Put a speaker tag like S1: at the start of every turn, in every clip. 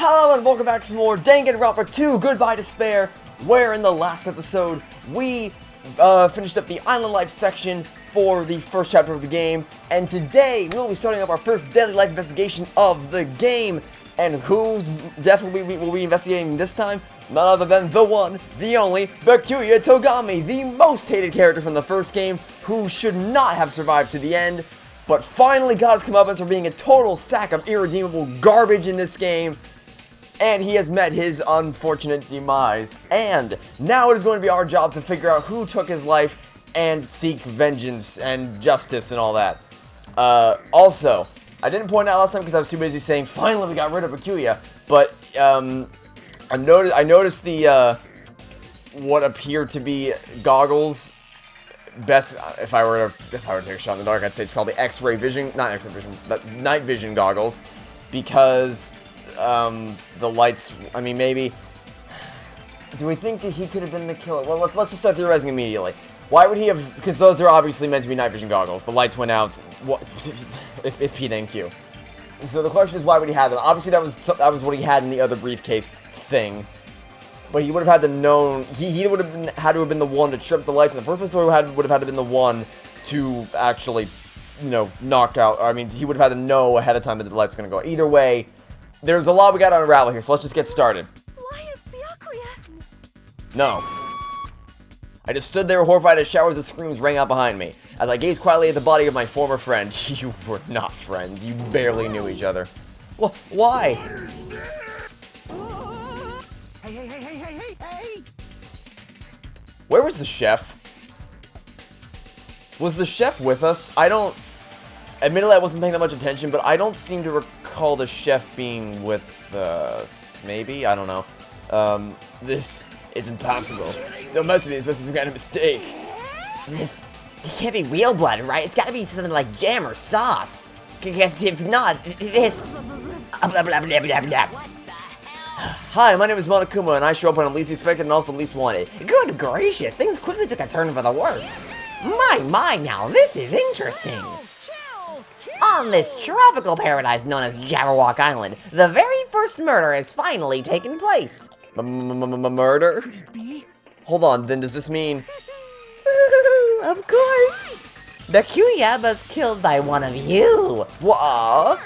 S1: Hello and welcome back to some more Danganronpa 2 Goodbye Despair, where in the last episode we finished up the Island Life section for the first chapter of the game, and today we'll be starting up our first daily life investigation of the game. And who's definitely will be investigating this time? None other than the one, the only, Byakuya Togami, the most hated character from the first game, who should not have survived to the end, but finally got his comeuppance for being a total sack of irredeemable garbage in this game. And he has met his unfortunate demise. And now it is going to be our job to figure out who took his life and seek vengeance and justice and all that. Also, I didn't point out last time because I was too busy saying, finally we got rid of Byakuya. But, I noticed the, what appeared to be goggles. Best, if I were to take a shot in the dark, I'd say it's probably X-ray vision, not X-ray vision, but night vision goggles. Because the lights, I mean, maybe, do we think that he could have been the killer? Well, let's just start theorizing immediately. Why would he have, because those are obviously meant to be night vision goggles. The lights went out, what, if P then Q. So the question is, why would he have them? Obviously that was what he had in the other briefcase thing. But he would have had to known, he would have had to have been the one to trip the lights in the first place, or would have had to been the one to actually, you know, knock out, I mean, he would have had to know ahead of time that the lights were going to go. Either way, there's a lot we got to unravel here, so let's just get started.
S2: Why is Byakuya?
S1: No. I just stood there horrified as showers of screams rang out behind me, as I gazed quietly at the body of my former friend. You were not friends, you barely knew each other. Why?
S2: Hey!
S1: Where was the chef? Was the chef with us? Admittedly, I wasn't paying that much attention, but I don't seem to recall the chef being with us. Maybe? I don't know. This is impossible. Don't mess with me, it's supposed to be some kind of mistake.
S3: It can't be real blood, right? It's gotta be something like jam or sauce. Because if not, this... Blah, blah, blah, blah, blah, blah.
S1: Hi, my name is Monokuma, and I show up when I'm least expected and also least wanted.
S3: Good gracious, things quickly took a turn for the worse. My, now this is interesting. On this tropical paradise known as Jabberwock Island, the very first murder has finally taken place.
S1: Murder?
S2: Could it be?
S1: Hold on, then does this mean...
S3: Of course. Byakuya was killed by one of you.
S1: What?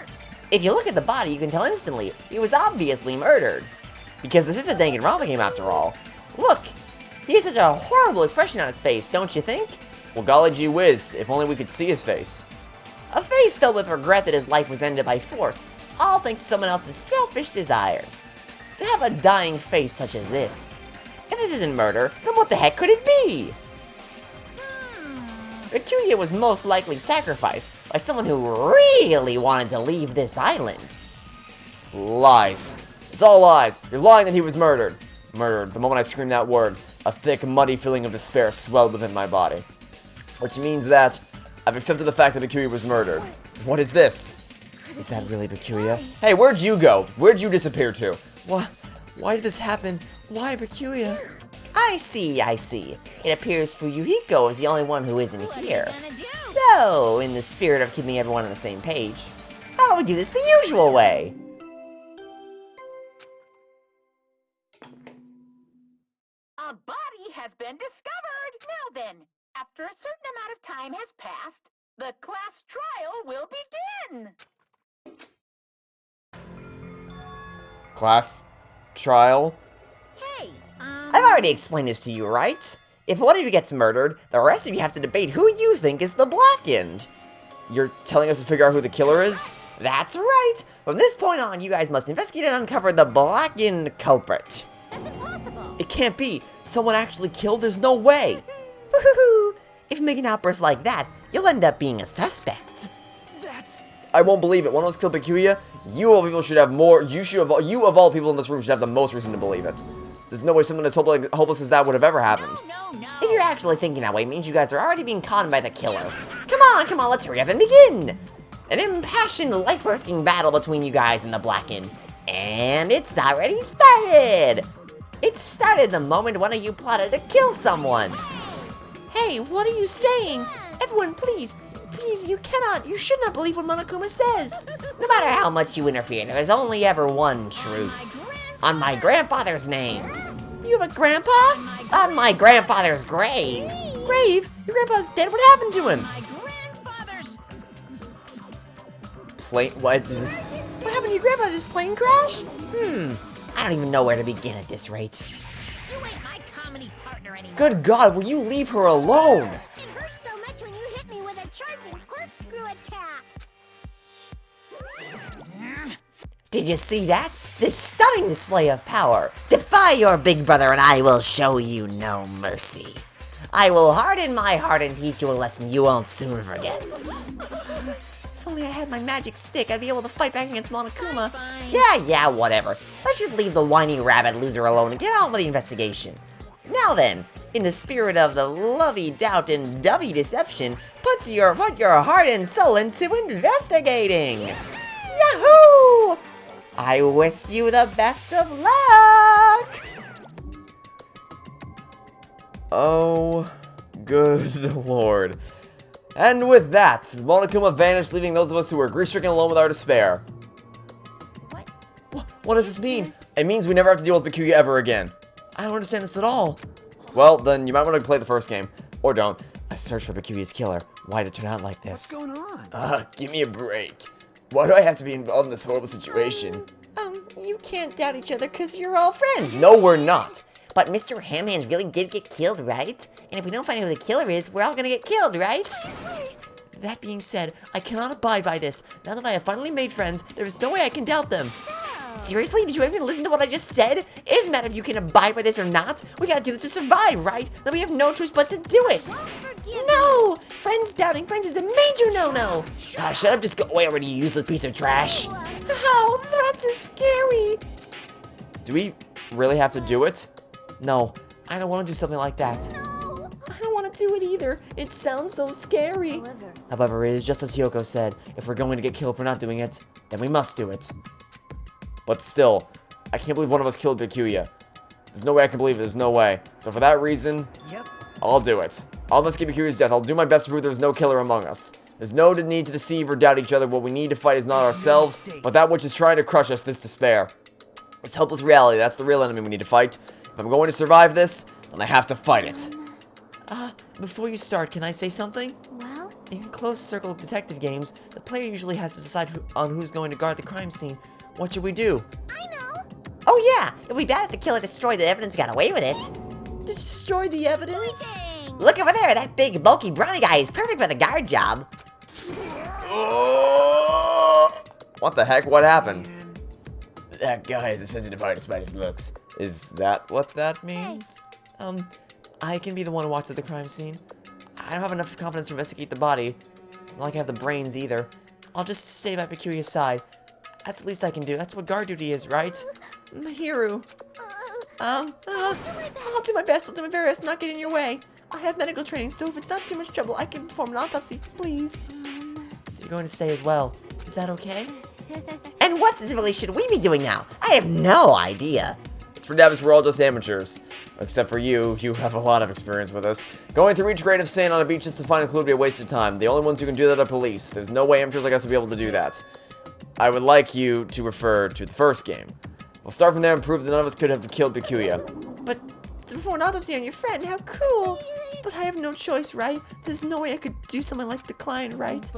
S3: If you look at the body, you can tell instantly he was obviously murdered. Because this is a Danganronpa game after all. Look, he has such a horrible expression on his face, don't you think?
S1: Well, golly gee whiz, if only we could see his face.
S3: A face filled with regret that his life was ended by force, all thanks to someone else's selfish desires. To have a dying face such as this. If this isn't murder, then what the heck could it be? Byakuya was most likely sacrificed by someone who really wanted to leave this island.
S1: Lies. It's all lies. You're lying that he was murdered. Murdered. The moment I screamed that word, a thick, muddy feeling of despair swelled within my body. Which means that I've accepted the fact that Byakuya was murdered. What is this? Is that really Byakuya? Hey, where'd you go? Where'd you disappear to? Why did this happen? Why Byakuya?
S3: I see. It appears Fuyuhiko is the only one who isn't here. So, in the spirit of keeping everyone on the same page, how about we do this the usual way?
S2: A body has been discovered! Now then, after a certain amount of time has passed, the class trial will begin!
S1: Class? Trial?
S2: Hey,
S3: I've already explained this to you, right? If one of you gets murdered, the rest of you have to debate who you think is the blackened.
S1: You're telling us to figure out who the killer is?
S3: That's right! From this point on, you guys must investigate and uncover the blackened culprit.
S2: that's impossible!
S1: It can't be. Someone actually killed? There's no way.
S3: Woohoo! If you make an outburst like that, you'll end up being a suspect.
S1: I won't believe it. One of us killed Byakuya. You of all people should have more. You of all people in this room should have the most reason to believe it. There's no way someone as hopeless as that would have ever happened.
S2: No.
S3: If you're actually thinking that way, it means you guys are already being conned by the killer. Come on, let's hurry up and begin! An impassioned, life-risking battle between you guys and the Blackened. And it's already started! It started the moment one of you plotted to kill someone. Hey, what are you saying? Everyone, please Please, you cannot. You should not believe what Monokuma says. No matter how much you interfere, there is only ever one truth. On my grandfather's name. You have a grandpa? On my grandfather's grave. Grave? Your grandpa's dead. What happened to him?
S1: What?
S3: What happened to your grandpa? Did his plane crash? I don't even know where to begin at this rate.
S4: You ain't my comedy partner anymore.
S1: Good God, will you leave her alone?
S4: It hurts so much when you hit me with a charging corkscrew attack.
S3: Did you see that? This stunning display of power. Defy your big brother and I will show you no mercy. I will harden my heart and teach you a lesson you won't soon forget. If only I had my magic stick, I'd be able to fight back against Monokuma. Yeah, whatever. Let's just leave the whiny rabbit loser alone and get on with the investigation. Now then, in the spirit of the lovey doubt and dovey deception, put your heart and soul into investigating. Yahoo! I wish you the best of luck!
S1: Oh, good Lord. And with that, Monokuma vanished, leaving those of us who were grief-stricken alone with our despair. What does this mean? It means we never have to deal with Byakuya ever again. I don't understand this at all. Well, then you might want to play the first game. Or don't. I searched for Byakuya's killer. Why did it turn out like this?
S5: What's going on?
S1: Give me a break. Why do I have to be involved in this horrible situation?
S3: You can't doubt each other because you're all friends.
S1: No, we're not.
S3: But Mr. Hamhands really did get killed, right? And if we don't find out who the killer is, we're all gonna get killed, right? That being said, I cannot abide by this. Now that I have finally made friends, there is no way I can doubt them. Seriously? Did you even listen to what I just said? It doesn't matter if you can abide by this or not. We gotta do this to survive, right? Then we have no choice but to do it. No! Friends doubting friends is a major no-no.
S1: Shut up, just go away already, you useless piece of trash.
S3: Oh, threats are scary.
S1: Do we really have to do it? No, I don't want to do something like that.
S3: I don't want to do it either. It sounds so scary.
S1: However, it is just as Hyoko said, if we're going to get killed for not doing it, then we must do it. But still, I can't believe one of us killed Byakuya. There's no way I can believe it, there's no way. So for that reason, I'll do it. I'll investigate Byakuya's death. I'll do my best to prove there's no killer among us. There's no need to deceive or doubt each other. What we need to fight is not ourselves, but that which is trying to crush us, this despair. This hopeless reality, that's the real enemy we need to fight. If I'm going to survive this, then I have to fight it.
S3: Before you start, can I say something?
S4: Well,
S3: In closed circle detective games, the player usually has to decide on who's going to guard the crime scene. What should we do?
S4: I know.
S3: Oh yeah! It'd be bad if the killer destroyed the evidence and got away with it. Destroy the evidence?
S4: Dang.
S3: Look over there, that big, bulky, brawny guy is perfect for the guard job.
S1: What the heck? What happened? That guy is a sensitive heart despite his looks. Is that what that means?
S3: I can be the one who watches the crime scene. I don't have enough confidence to investigate the body. It's not like I have the brains either. I'll just stay by Byakuya's side. That's the least I can do. That's what guard duty is, right? Mahiru. I'll do my best. I'll do my very best to not get in your way. I have medical training, so if it's not too much trouble, I can perform an autopsy, please. So you're going to stay as well. Is that okay? And what specifically should we be doing now? I have no idea.
S1: For Davis, we're all just amateurs. Except for you have a lot of experience with us. Going through each grade of sand on a beach just to find a clue would be a waste of time. The only ones who can do that are police. There's no way amateurs like us will be able to do that. I would like you to refer to the first game. We'll start from there and prove that none of us could have killed Byakuya.
S3: But to perform an autopsy on your friend, how cruel! But I have no choice, right? There's no way I could do something like decline, right?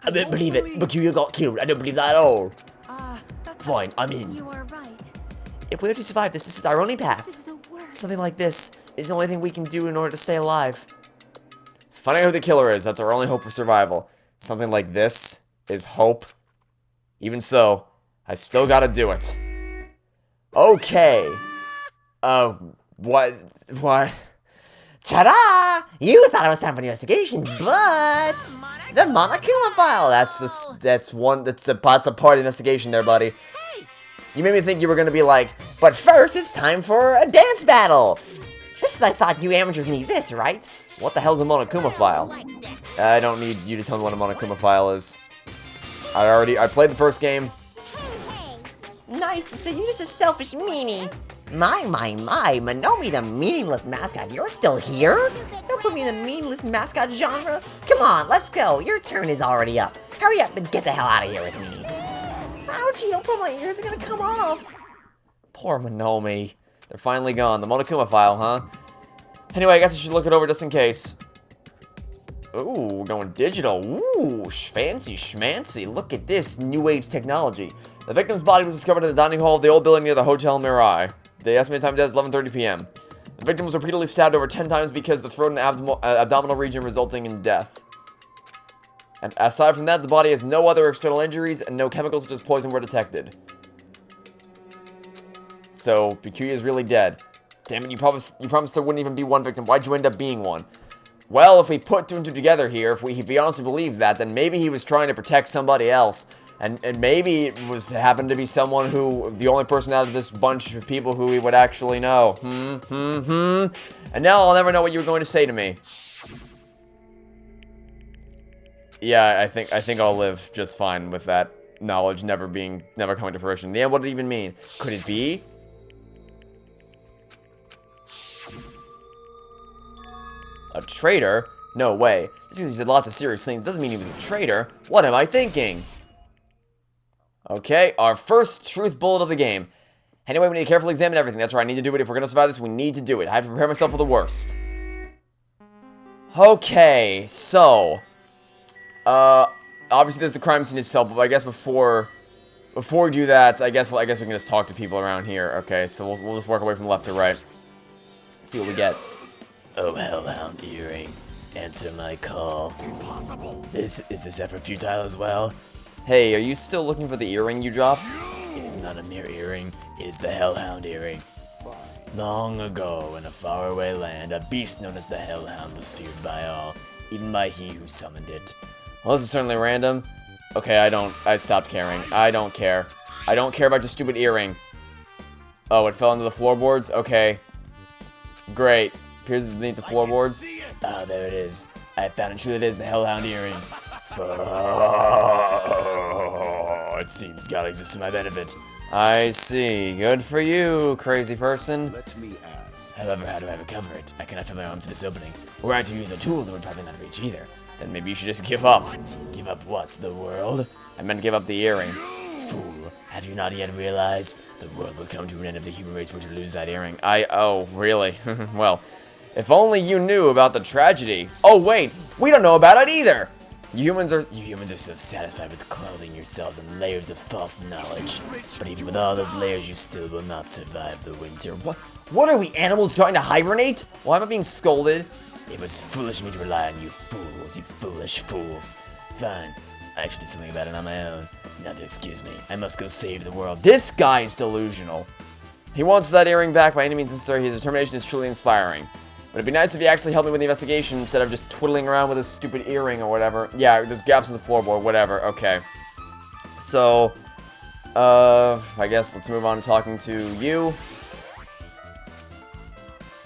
S1: I don't believe it. Byakuya got killed. I don't believe that at all. Fine, I'm in.
S4: You are right.
S3: If we are to survive this, this is our only path.
S4: This is the worst.
S3: Something like this is the only thing we can do in order to stay alive.
S1: Finding out who the killer is, that's our only hope for survival. Something like this is hope. Even so, I still gotta do it. Okay. What? Ta-da! You thought it was time for the investigation, but the Monokuma file. That's a part of the investigation there, buddy. You made me think you were gonna be like, but first it's time for a dance battle. Just as I thought you amateurs need this, right? What the hell's a Monokuma file? I don't need you to tell me what a Monokuma file is. I played the first game.
S3: Nice, so you're just a selfish meanie. My, Manomi the meaningless mascot, you're still here? Don't put me in the meaningless mascot genre. Come on, let's go. Your turn is already up. Hurry up and get the hell out of here with me. Ouchie, don't put my ears are gonna come off.
S1: Poor Manomi. They're finally gone. The Monokuma file, huh? Anyway, I guess I should look it over just in case. Ooh, we're going digital. Ooh, fancy schmancy. Look at this new age technology. The victim's body was discovered in the dining hall of the old building near the Hotel Mirai. The estimated time of death is 11:30 p.m. The victim was repeatedly stabbed over 10 times because of the throat and abdominal region, resulting in death. And aside from that, the body has no other external injuries and no chemicals such as poison were detected. So, Bikuya is really dead. Damn it, you promised there wouldn't even be one victim. Why'd you end up being one? Well, if we put two and two together here, if we honestly believe that, then maybe he was trying to protect somebody else. And maybe it happened to be someone who, the only person out of this bunch of people who he would actually know. And now I'll never know what you were going to say to me. Yeah, I think I'll live just fine with that knowledge never coming to fruition. Yeah, what did it even mean? Could it be? A traitor? No way. Just because he said lots of serious things doesn't mean he was a traitor. What am I thinking? Okay, our first truth bullet of the game. Anyway, we need to carefully examine everything. That's right, I need to do it. If we're going to survive this, we need to do it. I have to prepare myself for the worst. Okay, so... obviously there's the crime scene itself, but I guess before we do that, I guess we can just talk to people around here. Okay, so we'll just work away from left to right. See what we get.
S5: Oh, Hellhound Earring. Answer my call. Impossible. Is this effort futile as well?
S1: Hey, are you still looking for the earring you dropped?
S5: It is not a mere earring. It is the Hellhound Earring. Long ago, in a faraway land, a beast known as the Hellhound was feared by all, even by he who summoned it.
S1: Well, this is certainly random. Okay, I stopped caring. I don't care. I don't care about your stupid earring. Oh, it fell into the floorboards? Okay. Great. Appears beneath the floorboards.
S5: Ah, there it is. I found it. Truly it is the Hellhound Earring. It seems God exists to my benefit.
S1: I see. Good for you, crazy person.
S6: Let me ask.
S5: However, how do I recover it? I cannot fit my arm to this opening. Were I to use a tool, that would probably not reach either.
S1: Then maybe you should just give up.
S5: Give up what? The world?
S1: I meant give up the earring.
S5: Fool. Have you not yet realized? The world will come to an end if the human race were to lose that earring.
S1: Oh, really? Well, if only you knew about the tragedy. Oh, wait. We don't know about it either.
S5: You humans are so satisfied with clothing yourselves in layers of false knowledge. But even with all those layers, you still will not survive the winter.
S1: What are we, animals trying to hibernate? Why am I being scolded?
S5: It was foolish of me to rely on you fools, you foolish fools. Fine, I should do something about it on my own. Now to excuse me, I must go save the world.
S1: This guy is delusional. He wants that earring back by any means necessary. His determination is truly inspiring. But it'd be nice if he actually helped me with the investigation instead of just twiddling around with his stupid earring or whatever. Yeah, there's gaps in the floorboard, whatever. Okay. So, I guess let's move on to talking to you.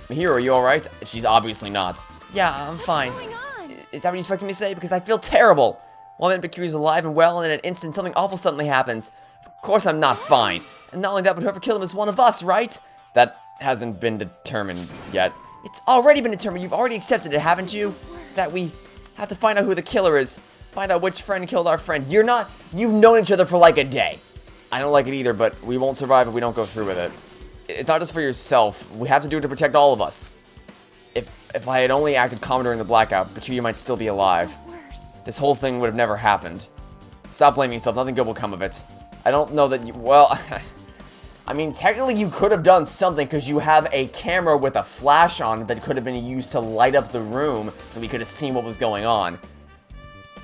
S1: Mihiro, are you alright? She's obviously not. Yeah, I'm fine.
S4: What's going on?
S1: Is that what you expected me to say? Because I feel terrible. One minute Bikuya's alive and well, and in an instant something awful suddenly happens. Of course I'm not fine. And not only that, but whoever killed him is one of us, right? That hasn't been determined yet. It's already been determined. You've already accepted it, haven't you? That we have to find out who the killer is. Find out which friend killed our friend. You've known each other for like a day. I don't like it either, but we won't survive if we don't go through with it. It's not just for yourself. We have to do it to protect all of us. If I had only acted calm during the blackout, Bikuya might still be alive. This whole thing would have never happened. Stop blaming yourself. Nothing good will come of it. I don't know that you... Well... I mean, technically you could have done something because you have a camera with a flash on it that could have been used to light up the room so we could have seen what was going on.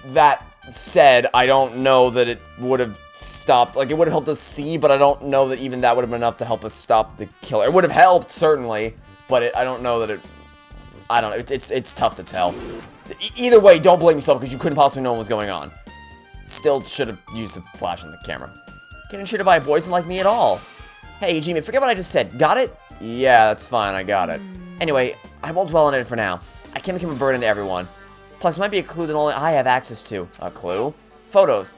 S1: That said, I don't know that it would have stopped. Like, it would have helped us see, but I don't know that even that would have been enough to help us stop the killer. It would have helped, certainly, but I don't know that it... I don't know. It's tough to tell. Either way, don't blame yourself because you couldn't possibly know what was going on. Still should have used the flash on the camera. Getting treated by a boy isn't like me at all. Hey, Jimmy, forget what I just said. Got it? Yeah, that's fine. I got it. Anyway, I won't dwell on it for now. I can't become a burden to everyone. Plus, it might be a clue that only I have access to. A clue? Photos.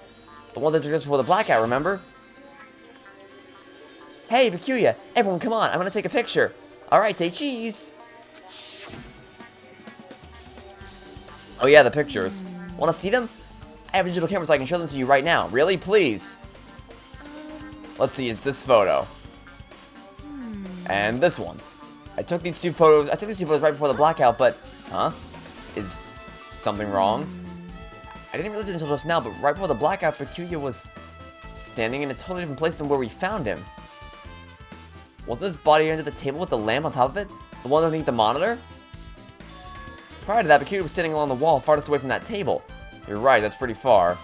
S1: The ones I took just before the blackout, remember? Hey, Peculia, everyone come on, I'm gonna take a picture. Alright, say cheese. Oh yeah, the pictures. Wanna see them? I have a digital camera so I can show them to you right now. Really? Please. Let's see, it's this photo. And this one. I took these two photos right before the blackout, but... Huh? Is something wrong? I didn't realize it until just now, but right before the blackout, Peculia was standing in a totally different place than where we found him. Wasn't his body under the table with the lamp on top of it? The one underneath the monitor? Prior to that, Peculia was standing along the wall farthest away from that table. You're right, that's pretty far.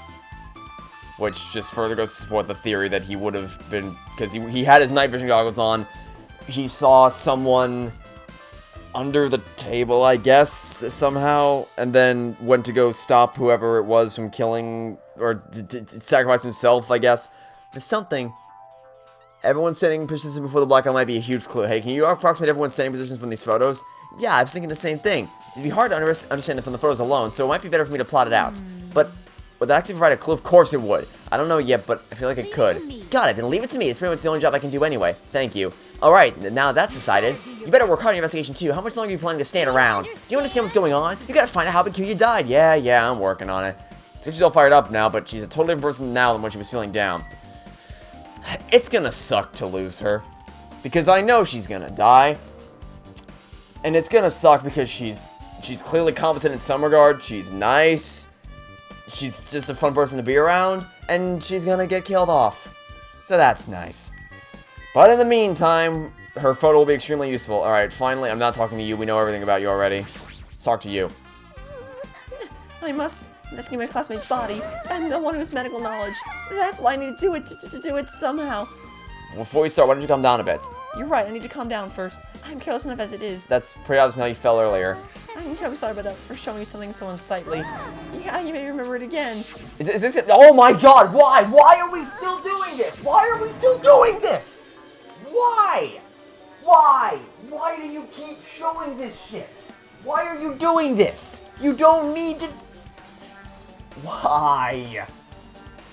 S1: Which just further goes to support the theory that he would have been... Because he had his night vision goggles on. He saw someone under the table, I guess, somehow. And then went to go stop whoever it was from killing... Or to sacrifice himself, I guess. There's something. Everyone standing in positions before the blackout might be a huge clue. Hey, can you approximate everyone's standing positions from these photos? Yeah, I was thinking the same thing. It'd be hard to understand it from the photos alone, so it might be better for me to plot it out. But would that actually provide a clue? Of course it would. I don't know yet, but I feel like it could. Got it, then leave it to me. It's pretty much the only job I can do anyway. Thank you. Alright, now that's decided. You better work hard on your investigation too. How much longer are you planning to stand around? Do you understand what's going on? You gotta find out how Peculia died. Yeah, I'm working on it. So she's all fired up now, but she's a totally different person now than when she was feeling down. It's gonna suck to lose her. Because I know she's gonna die. And it's gonna suck because she's clearly competent in some regard. She's nice. She's just a fun person to be around. And she's gonna get killed off. So that's nice. But in the meantime, her photo will be extremely useful. Alright, finally, I'm not talking to you. We know everything about you already. Let's talk to you.
S3: I must investigate my classmate's body. I'm the one who has medical knowledge. That's why I need to do it, to do it somehow.
S1: Before we start, why don't you calm down a bit?
S3: You're right, I need to calm down first. I'm careless enough as it is.
S1: That's pretty obvious from how you fell earlier.
S3: I'm terribly sorry about that for showing you something so unsightly. Yeah, you may remember it again.
S1: Is this it? Oh my god, why? Why are we still doing this? Why are we still doing this? Why? Why? Why do you keep showing this shit? Why are you doing this? You don't need to... Why?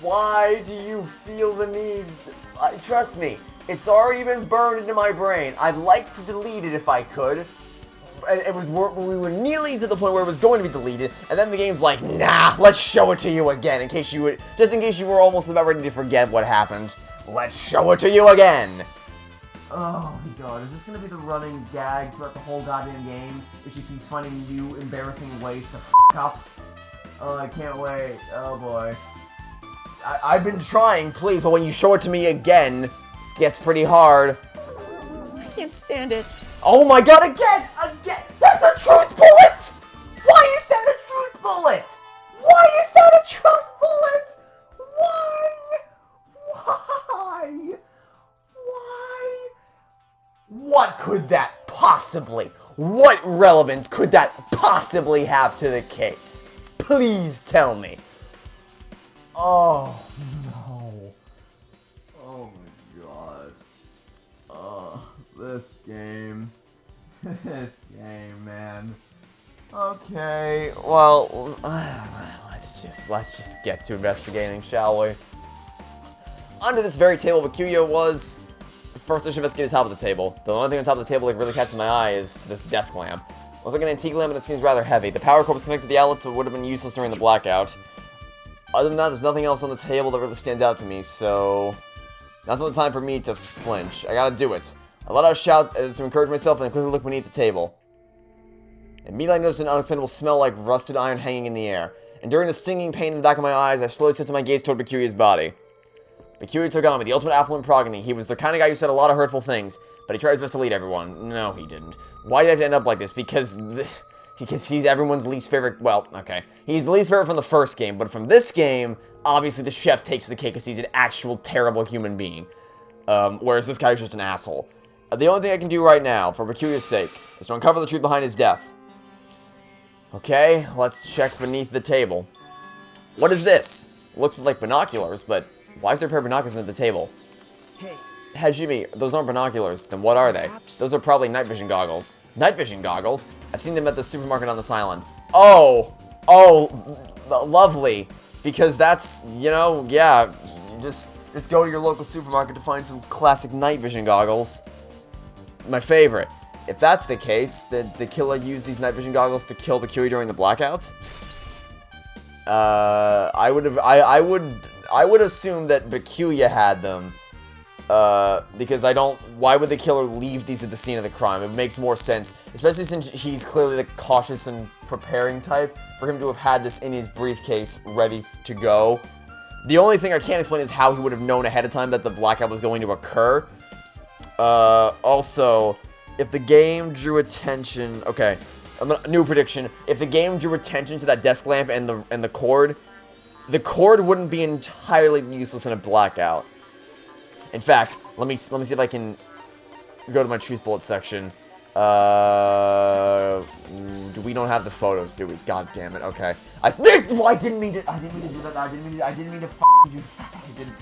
S1: Why do you feel the need to... trust me, it's already been burned into my brain. I'd like to delete it if I could. We were nearly to the point where it was going to be deleted, and then the game's like, nah, let's show it to you again, just in case you were almost about ready to forget what happened. Let's show it to you again. Oh my god, is this gonna be the running gag throughout the whole goddamn game? If she keeps finding new embarrassing ways to f*** up? Oh, I can't wait. Oh boy. I've been trying, please, but when you show it to me again, it gets pretty hard.
S3: I can't stand it.
S1: Oh my god, again! Again! That's a truth bullet! Why is that a truth bullet? Why is that a truth bullet? Why? Why? Why? What could that possibly, what relevance could that possibly have to the case? Please tell me. Oh, no. Oh my god. This game. This game, man. Okay, well, let's just get to investigating, shall we? Under this very table, Peculia was... First, I should investigate the top of the table. The only thing on top of the table that really catches my eye is this desk lamp. It looks like an antique lamp, and it seems rather heavy. The power cord was connected to the outlet, so it would have been useless during the blackout. Other than that, there's nothing else on the table that really stands out to me, so... Now's not the time for me to flinch. I gotta do it. I let out shouts as to encourage myself, and I quickly looked beneath the table. Immediately, I noticed an unexplainable smell like rusted iron hanging in the air. And during the stinging pain in the back of my eyes, I slowly shifted my gaze toward Peculia's body. Peculia took on me, the ultimate affluent progeny. He was the kind of guy who said a lot of hurtful things, but he tried his best to lead everyone. No, he didn't. Why did I have to end up like this? Because he's everyone's least favorite. Well, okay. He's the least favorite from the first game, but from this game, obviously the chef takes the cake because he's an actual terrible human being. Whereas this guy is just an asshole. The only thing I can do right now, for Peculia's sake, is to uncover the truth behind his death. Okay, let's check beneath the table. What is this? It looks like binoculars, but why is there a pair of binoculars under the table?
S6: Hey.
S1: Hajime, those aren't binoculars. Then what are they? Those are probably night vision goggles. Night vision goggles? I've seen them at the supermarket on this island. Oh, lovely. Because that's, you know, yeah, just Just go to your local supermarket to find some classic night vision goggles. My favorite. If that's the case, did the killer use these night vision goggles to kill Bakui during the blackout? I would assume that Bakuya had them. Because why would the killer leave these at the scene of the crime? It makes more sense, especially since he's clearly the cautious and preparing type, for him to have had this in his briefcase ready to go. The only thing I can't explain is how he would have known ahead of time that the blackout was going to occur. Also, if the game drew attention, okay, new prediction. If the game drew attention to that desk lamp and the cord wouldn't be entirely useless in a blackout. In fact, let me see if I can go to my truth bullet section. We don't have the photos, do we? God damn it. Okay. I didn't mean to do that. I didn't mean to f***ing do that. I didn't.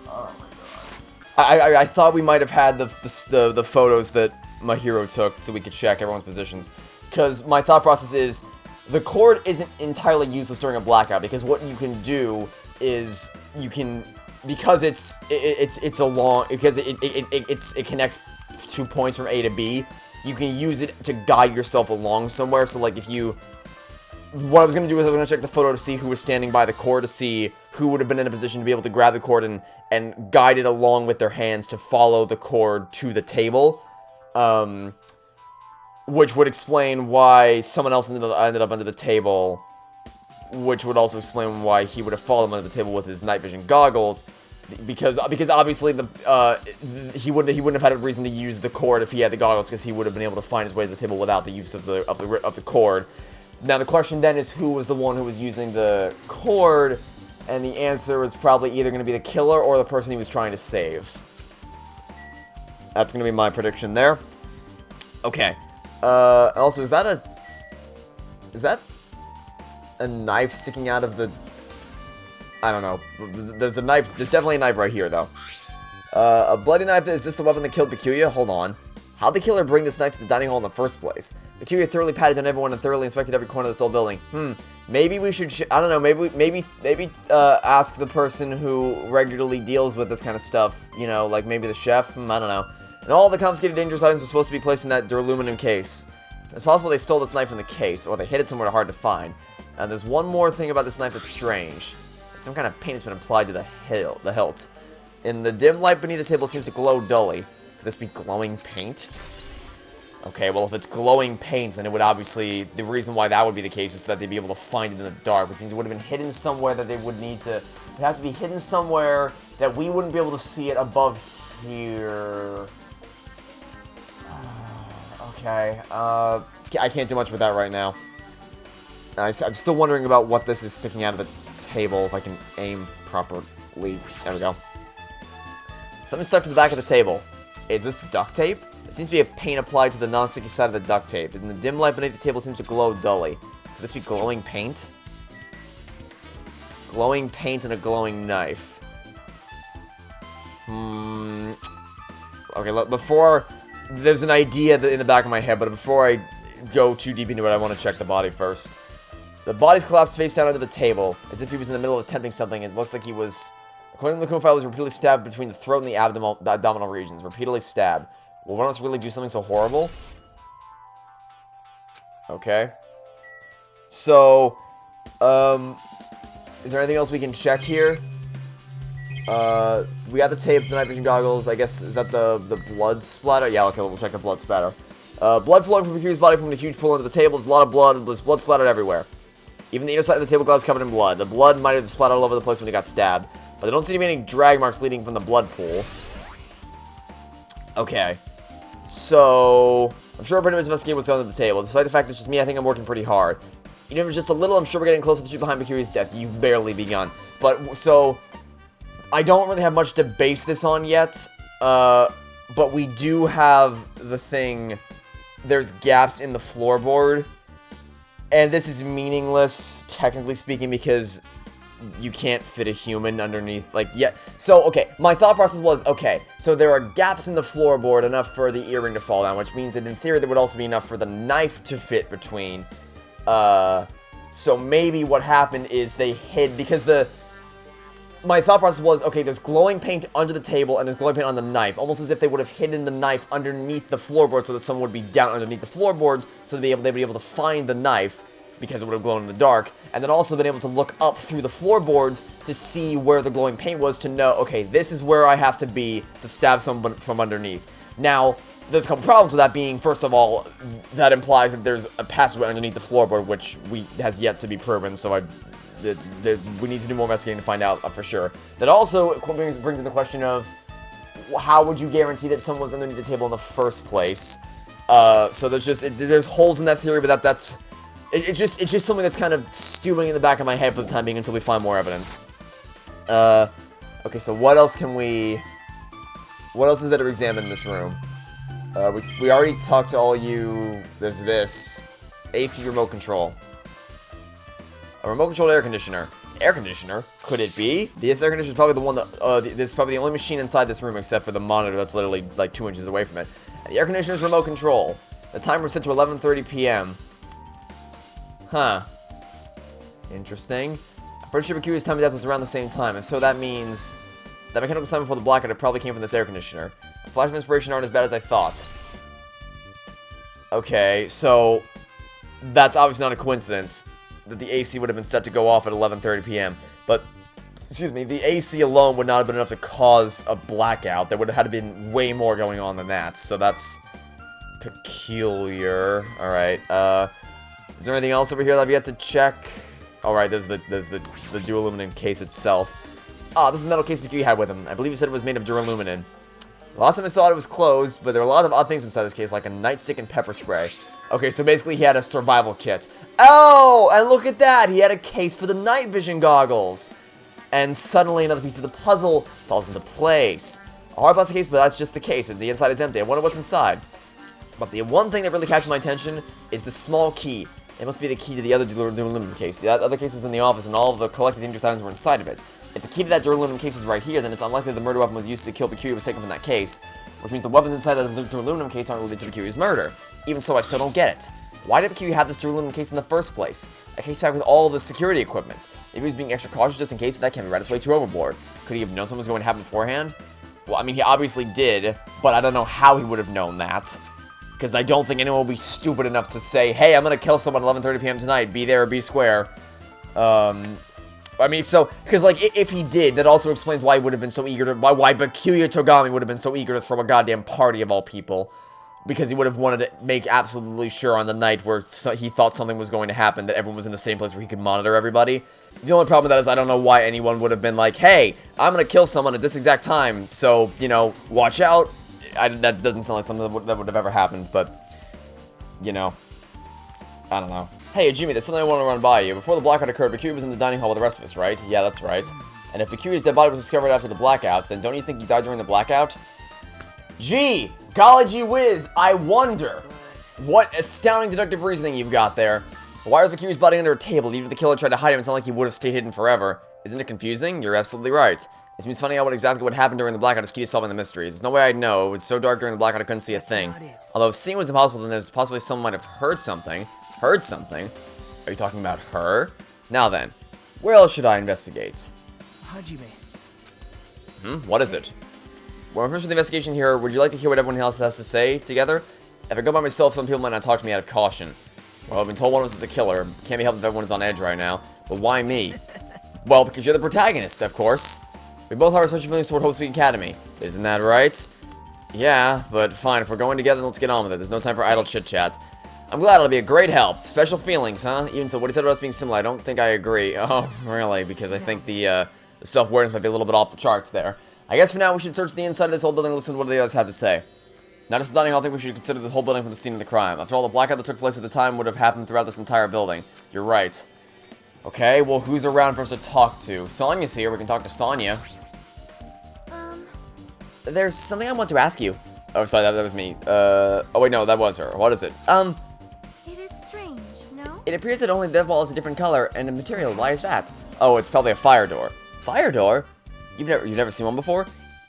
S1: Oh my god. I thought we might have had the photos that my hero took so we could check everyone's positions. Because my thought process is, the cord isn't entirely useless during a blackout, because what you can do is you can, because it connects 2 points from A to B, you can use it to guide yourself along somewhere. So like what I was going to do is I was going to check the photo to see who was standing by the cord, to see who would have been in a position to be able to grab the cord and guide it along with their hands to follow the cord to the table. Which would explain why someone else ended up under the table, which would also explain why he would have fallen under the table with his night vision goggles, because obviously he wouldn't have had a reason to use the cord if he had the goggles, because he would have been able to find his way to the table without the use of the cord. Now the question then is, who was the one who was using the cord, and the answer is probably either going to be the killer or the person he was trying to save. That's going to be my prediction there. Okay. Also, is that a knife sticking out of the... I don't know. There's a knife. There's definitely a knife right here, though. A bloody knife. Is this the weapon that killed Bakuya? Hold on. How'd the killer bring this knife to the dining hall in the first place? Bakuya thoroughly patted down everyone and thoroughly inspected every corner of this whole building. Maybe we should... I don't know. Maybe ask the person who regularly deals with this kind of stuff. You know, like maybe the chef? I don't know. And all the confiscated dangerous items were supposed to be placed in that aluminum case. It's possible they stole this knife from the case, or they hid it somewhere hard to find. And there's one more thing about this knife that's strange. Some kind of paint has been applied to the hilt. In the dim light beneath the table, it seems to glow dully. Could this be glowing paint? Okay, well, if it's glowing paint, then it would obviously... The reason why that would be the case is so that they'd be able to find it in the dark, which means it would have been hidden somewhere that they would need to... It'd have to be hidden somewhere that we wouldn't be able to see it above here... Okay, I can't do much with that right now. I'm still wondering about what this is sticking out of the table, if I can aim properly. There we go. Something stuck to the back of the table. Is this duct tape? It seems to be a paint applied to the non-sticky side of the duct tape. And the dim light beneath the table seems to glow dully. Could this be glowing paint? Glowing paint and a glowing knife. Okay, before... There's an idea in the back of my head, but before I go too deep into it, I want to check the body first. The body's collapsed face down under the table, as if he was in the middle of attempting something. It looks like he was, according to the profile, was repeatedly stabbed between the throat and the abdominal regions. Repeatedly stabbed. Will one of us really do something so horrible? Okay. So, is there anything else we can check here? We got the tape, the night vision goggles. I guess, is that the blood splatter? Yeah, okay, we'll check the blood splatter. Blood flowing from Bakuya's body from a huge pool into the table. There's a lot of blood. There's blood splattered everywhere. Even the inner side of the tablecloth is covered in blood. The blood might have splattered all over the place when he got stabbed, but there don't seem to be any drag marks leading from the blood pool. Okay. So, I'm sure we're pretty much investigating what's on the table. Despite the fact that it's just me, I think I'm working pretty hard. Even if it's just a little, I'm sure we're getting closer to the truth behind Bakuya's death. You've barely begun. But, so... I don't really have much to base this on yet, but we do have the thing, there's gaps in the floorboard, and this is meaningless, technically speaking, because you can't fit a human underneath, like, yeah, so, okay, my thought process was, okay, so there are gaps in the floorboard enough for the earring to fall down, which means that in theory there would also be enough for the knife to fit between, so maybe what happened is they hid, because my thought process was, okay, there's glowing paint under the table and there's glowing paint on the knife, almost as if they would have hidden the knife underneath the floorboard so that someone would be down underneath the floorboards so they'd be able to find the knife because it would have glown in the dark, and then also been able to look up through the floorboards to see where the glowing paint was to know, okay, this is where I have to be to stab someone from underneath. Now, there's a couple problems with that being, first of all, that implies that there's a passageway underneath the floorboard, which has yet to be proven, so we need to do more investigating to find out for sure. That also brings in the question of, how would you guarantee that someone was underneath the table in the first place? So there's holes in that theory, but it's just something that's kind of stewing in the back of my head for the time being until we find more evidence. Okay, so what else is there to examine in this room? We already talked to all you. There's this. AC remote control. A remote controlled air conditioner. Air conditioner? Could it be? This air conditioner is probably the one that, this is probably the only machine inside this room except for the monitor that's literally like 2 inches away from it. And the air conditioner is remote control. The timer is set to 11:30 p.m. Huh. Interesting. I'm pretty sure Mercurius' time of death was around the same time, and so that means that mechanical time before the blackout it probably came from this air conditioner. Flashes of inspiration aren't as bad as I thought. Okay, so that's obviously not a coincidence that the AC would have been set to go off at 11:30 p.m. But, excuse me, the AC alone would not have been enough to cause a blackout. There would have had to been way more going on than that, so that's peculiar. Alright, is there anything else over here that I've yet to check? Alright, there's the duralumin case itself. Ah, this is the metal case Mercury had with him. I believe he said it was made of duralumin. Last time I saw it, it was closed, but there are a lot of odd things inside this case, like a nightstick and pepper spray. Okay, so basically he had a survival kit. Oh, and look at that! He had a case for the night vision goggles. And suddenly another piece of the puzzle falls into place. A hard plastic case, but that's just the case. The inside is empty. I wonder what's inside. But the one thing that really catches my attention is the small key. It must be the key to the other duralumin case. The other case was in the office, and all of the collected dangerous items were inside of it. If the key to that duralumin case is right here, then it's unlikely the murder weapon was used to kill Mercury was taken from that case, which means the weapons inside the duralumin case aren't related to Mercury's murder. Even so, I still don't get it. Why did Mercury have this duralumin case in the first place? A case packed with all of the security equipment. Maybe he was being extra cautious just in case that can be read its way too overboard. Could he have known something was going to happen beforehand? Well, I mean, he obviously did, but I don't know how he would have known that. Because I don't think anyone will be stupid enough to say, hey, I'm going to kill someone at 11:30 p.m. tonight, be there or be square. I mean, so, because, like, if he did, that also explains why he would have been so eager to, why Peculiar Togami would have been so eager to throw a goddamn party of all people. Because he would have wanted to make absolutely sure on the night where he thought something was going to happen that everyone was in the same place where he could monitor everybody. The only problem with that is I don't know why anyone would have been like, hey, I'm going to kill someone at this exact time, so, you know, watch out. That doesn't sound like something that would have ever happened, but, you know, I don't know. Hey, Jimmy, there's something I want to run by you. Before the blackout occurred, Mercury was in the dining hall with the rest of us, right? Yeah, that's right. And if Mercury's dead body was discovered after the blackout, then don't you think he died during the blackout? Gee, golly gee whiz, I wonder. What astounding deductive reasoning you've got there. Why was Mercury's body under a table? Even if the killer tried to hide him, it's not like he would have stayed hidden forever. Isn't it confusing? You're absolutely right. It means finding out exactly what happened during the blackout is key to solving the mysteries. There's no way I'd know. It was so dark during the blackout I couldn't see a thing. Although if seeing was impossible, then there's possibly someone might have heard something. Heard something? Are you talking about her? Now then, where else should I investigate? What is it? Well, first with the investigation here, would you like to hear what everyone else has to say together? If I go by myself, some people might not talk to me out of caution. Well, I've been told one of us is a killer. Can't be helped if everyone's on edge right now. But why me? Well, because you're the protagonist, of course. We both have special feelings toward Hope Speak Academy. Isn't that right? Yeah, but fine. If we're going together, then let's get on with it. There's no time for idle chit-chat. I'm glad it'll be a great help. Special feelings, huh? Even so, what he said about us being similar, I don't think I agree. Oh, really? Because I think the self-awareness might be a little bit off the charts there. I guess for now, we should search the inside of this whole building and listen to what the others have to say. Not just the dining hall, I think we should consider the whole building from the scene of the crime. After all, the blackout that took place at the time would have happened throughout this entire building. You're right. Okay, well, who's around for us to talk to? Sonya's here. We can talk to Sonya. There's something I want to ask you. Oh, sorry, that was me. Oh wait, no, that was her. What is it?
S4: It is strange, no?
S3: It appears that only that wall is a different color and a material. Why is that?
S1: Oh, it's probably a fire door.
S3: Fire door?
S1: You've never seen one before?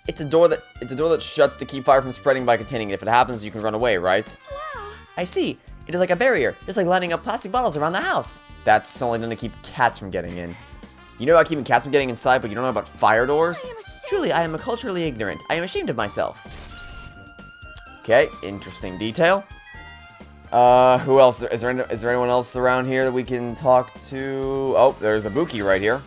S1: It's a door that shuts to keep fire from spreading by containing it. If it happens, you can run away, right?
S4: Wow.
S3: I see. It is like a barrier, just like lining up plastic bottles around the house.
S1: That's only going to keep cats from getting in. You know about keeping cats from getting inside, but you don't know about fire doors? Truly, I am culturally ignorant. I am ashamed of myself. Okay, interesting detail. Who else? Is there anyone else around here that we can talk to? Oh, there's a Buki right here.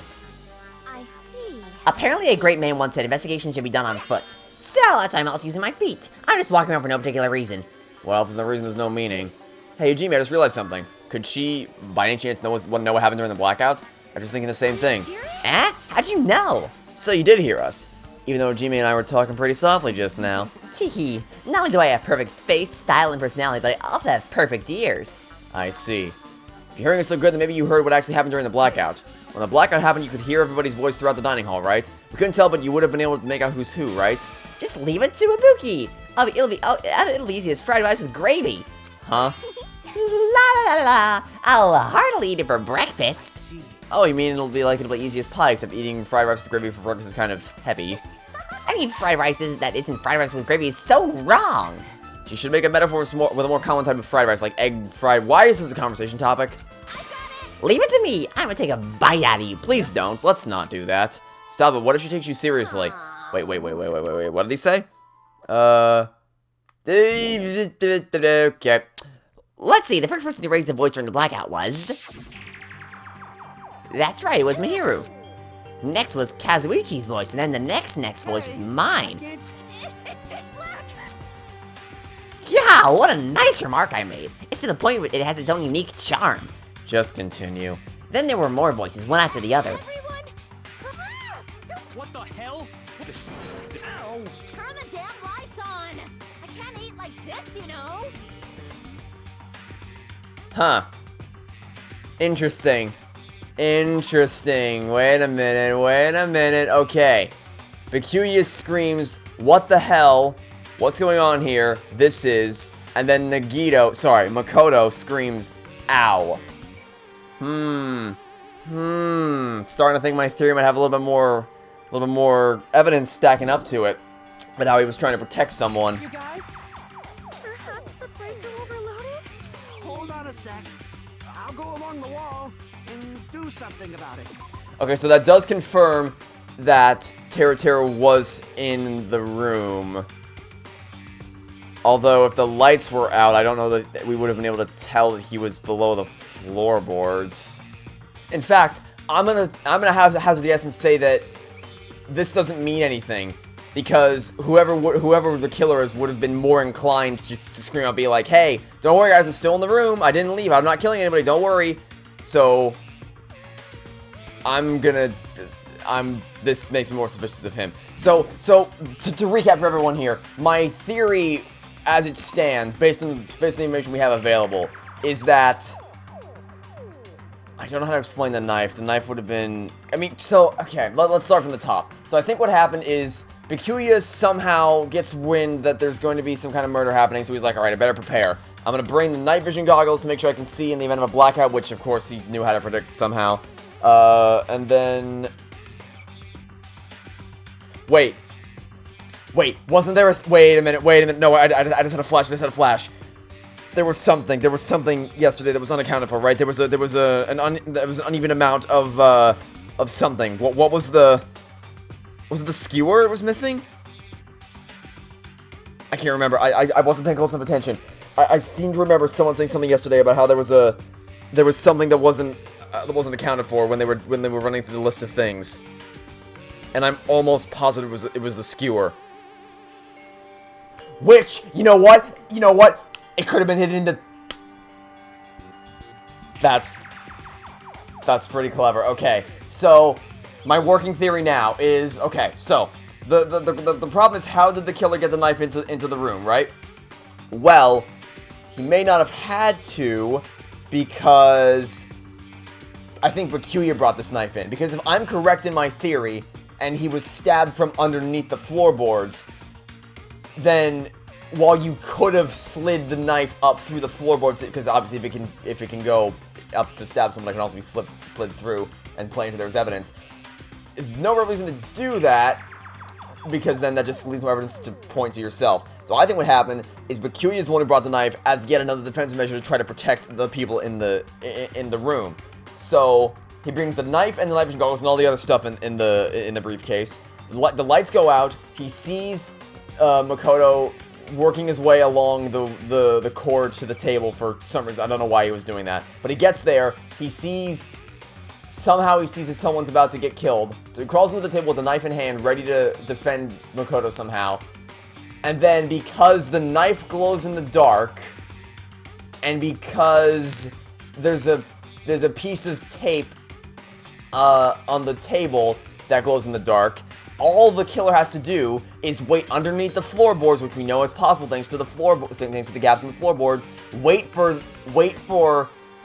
S4: I see.
S3: Apparently a great man once said investigations should be done on foot. So that's why I'm also using my feet. I'm just walking around for no particular reason.
S1: Well, if there's no reason, there's no meaning. Hey, Eugene, I just realized something. Could she, by any chance, know what happened during the blackout? I'm just thinking the same thing.
S3: Eh? How'd you know?
S1: So you did hear us. Even though Jimmy and I were talking pretty softly just now.
S3: Teehee. Not only do I have perfect face, style, and personality, but I also have perfect ears.
S1: I see. If your hearing is so good, then maybe you heard what actually happened during the blackout. When the blackout happened, you could hear everybody's voice throughout the dining hall, right? We couldn't tell, but you would have been able to make out who's who, right?
S3: Just leave it to Ibuki. It'll be easy as fried rice with gravy.
S1: Huh?
S3: La la la la. I'll heartily eat it for breakfast.
S1: Oh, you mean it'll be easy as pie, except eating fried rice with gravy for breakfast is kind of heavy.
S3: Any fried rice that isn't fried rice with gravy is so wrong.
S1: You should make a metaphor with a more common type of fried rice, like egg fried. Why is this a conversation topic?
S3: Leave it to me. I'm gonna take a bite out of you.
S1: Please don't. Let's not do that. Stop it. What if she takes you seriously? Wait. What did he say? Okay.
S3: Let's see. The first person to raise the voice during the blackout was... That's right. It was Mihiru. Next was Kazuichi's voice, and then the next voice was mine. Yeah, what a nice remark I made. It's to the point where it has its own unique charm.
S1: Just continue.
S3: Then there were more voices, one after the other.
S4: Everyone, come on!
S6: What the hell?
S4: Ow! Turn the damn lights on! I can't eat like this, you know?
S1: Huh. Interesting. Wait a minute. Okay. Peculiar screams, what the hell? What's going on here? This is... And then Makoto screams, ow. Starting to think my theory might have a little bit more evidence stacking up to it. But how he was trying to protect someone.
S6: You guys?
S4: Perhaps the breaker overloaded?
S7: Hold on a sec. I'll go along the wall and do something about it.
S1: Okay, so that does confirm that Teru was in the room. Although, if the lights were out, I don't know that we would have been able to tell that he was below the floorboards. In fact, I'm gonna hazard the guess and say that this doesn't mean anything, because whoever the killer is would have been more inclined to scream out, be like, "Hey, don't worry, guys, I'm still in the room. I didn't leave. I'm not killing anybody. Don't worry." So, this makes me more suspicious of him. So to recap for everyone here, my theory, as it stands, based on the information we have available, is that I don't know how to explain the knife. The knife would have been... okay, let's start from the top. So I think what happened is Bikuya somehow gets wind that there's going to be some kind of murder happening, so he's like, alright, I better prepare. I'm going to bring the night vision goggles to make sure I can see in the event of a blackout, which of course he knew how to predict somehow. And then... Wait, wasn't there a... Wait a minute, no, I just had a flash, There was something yesterday that was unaccounted for, right? There was an uneven amount of something. What was the... Was it the skewer that was missing? I can't remember. I wasn't paying close enough attention. I seem to remember someone saying something yesterday about how there was something that wasn't accounted for when they were running through the list of things. And I'm almost positive it was the skewer. Which, you know what? It could have been hidden into... That's pretty clever. Okay, so my working theory now is... Okay, so the problem is, how did the killer get the knife into the room, right? Well, he may not have had to, because I think Bakuya brought this knife in. Because if I'm correct in my theory, and he was stabbed from underneath the floorboards, then while you could have slid the knife up through the floorboards, because obviously if it can go up to stab someone, it can also be slid through and play into there's evidence. There's no real reason to do that, because then that just leaves more evidence to point to yourself. So I think what happened is Bakuya is the one who brought the knife as yet another defensive measure to try to protect the people in the room. So He brings the knife and the night vision goggles and all the other stuff in the briefcase. The lights go out. He sees Makoto working his way along the cord to the table for some reason. I don't know why he was doing that. But he gets there. Somehow he sees that someone's about to get killed. So he crawls into the table with a knife in hand, ready to defend Makoto somehow. And then because the knife glows in the dark, and because there's a piece of tape on the table that glows in the dark, all the killer has to do is wait underneath the floorboards, which we know is possible thanks to the gaps in the floorboards. Wait for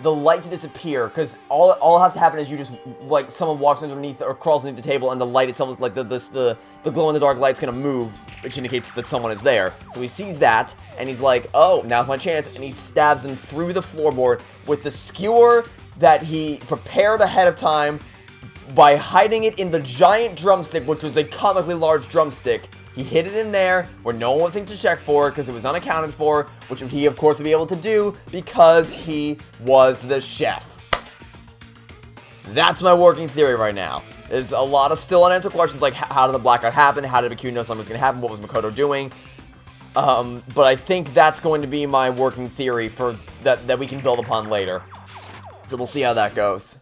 S1: the light to disappear, because all has to happen is you just, like, someone walks underneath or crawls underneath the table, and the light itself is like the glow in the dark light's gonna move, which indicates that someone is there. So he sees that, and he's like, oh, now's my chance, and he stabs him through the floorboard with the skewer that he prepared ahead of time by hiding it in the giant drumstick, which was a comically large drumstick. He hid it in there where no one would think to check for it because it was unaccounted for, which he, of course, would be able to do because he was the chef. That's my working theory right now. There's a lot of still unanswered questions like how did the blackout happen? How did Bakuni know something was going to happen? What was Makoto doing? But I think that's going to be my working theory for that we can build upon later. So we'll see how that goes.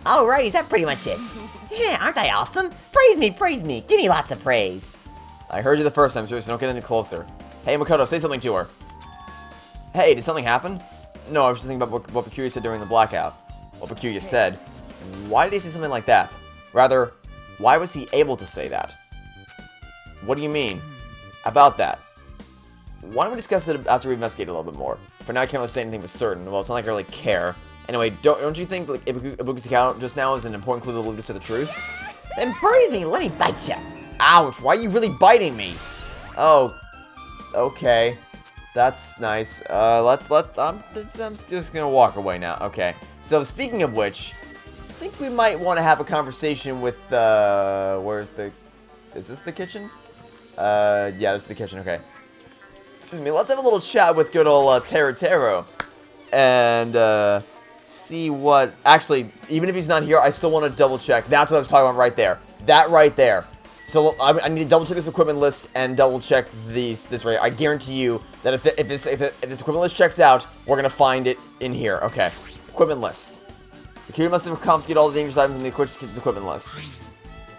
S3: Alright, is that pretty much it? Yeah, aren't I awesome? Praise me, give me lots of praise.
S1: I heard you the first time, seriously, don't get any closer. Hey, Makoto, say something to her. Hey, did something happen? No, I was just thinking about what Bakuni said during the blackout. What Bakuni said. Why did he say something like that? Rather, why was he able to say that? What do you mean? About that. Why don't we discuss it after we investigate a little bit more? For now, I can't really say anything for certain. Well, it's not like I really care. Anyway, don't you think like, Ibuki's account just now is an important clue that will lead us to the truth?
S3: Then praise me, let me bite ya.
S1: Ouch, why are you really biting me? Oh, okay. That's nice. I'm just gonna walk away now. Okay. So, speaking of which, I think we might want to have a conversation with, is this the kitchen? Yeah, this is the kitchen, okay. Excuse me, let's have a little chat with good old, Taro. And, see what, actually, even if he's not here, I still want to double check. That's what I was talking about right there. That right there. So, I need to double check this equipment list and double check this right. I guarantee you that if this equipment list checks out, we're going to find it in here. Okay. Equipment list. The computer must have confiscated all the dangerous items in the equipment list.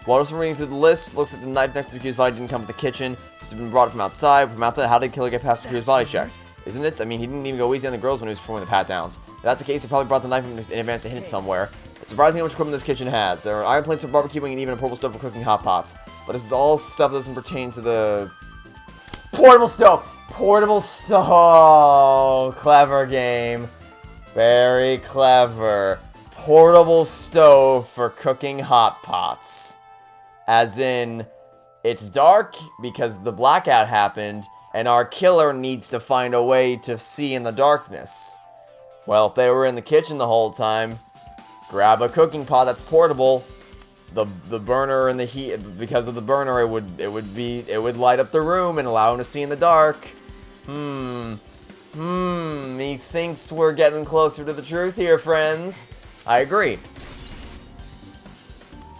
S1: While also reading through the list, looks like the knife next to the accused's body didn't come with the kitchen. It's been brought from outside. From outside, how did the killer get past the accused's body check? Isn't it? I mean, he didn't even go easy on the girls when he was performing the pat-downs. If that's the case, they probably brought the knife in advance to hit it somewhere. It's surprising how much equipment this kitchen has. There are iron plates for barbecuing and even a portable stove for cooking hot pots. But this is all stuff that doesn't pertain to the... Portable stove! Portable stove! Clever game. Very clever. Portable stove for cooking hot pots. As in, it's dark because the blackout happened, and our killer needs to find a way to see in the darkness. Well, if they were in the kitchen the whole time, grab a cooking pot that's portable. The burner and the heat, because of the burner, it would light up the room and allow him to see in the dark. Methinks we're getting closer to the truth here, friends. I agree.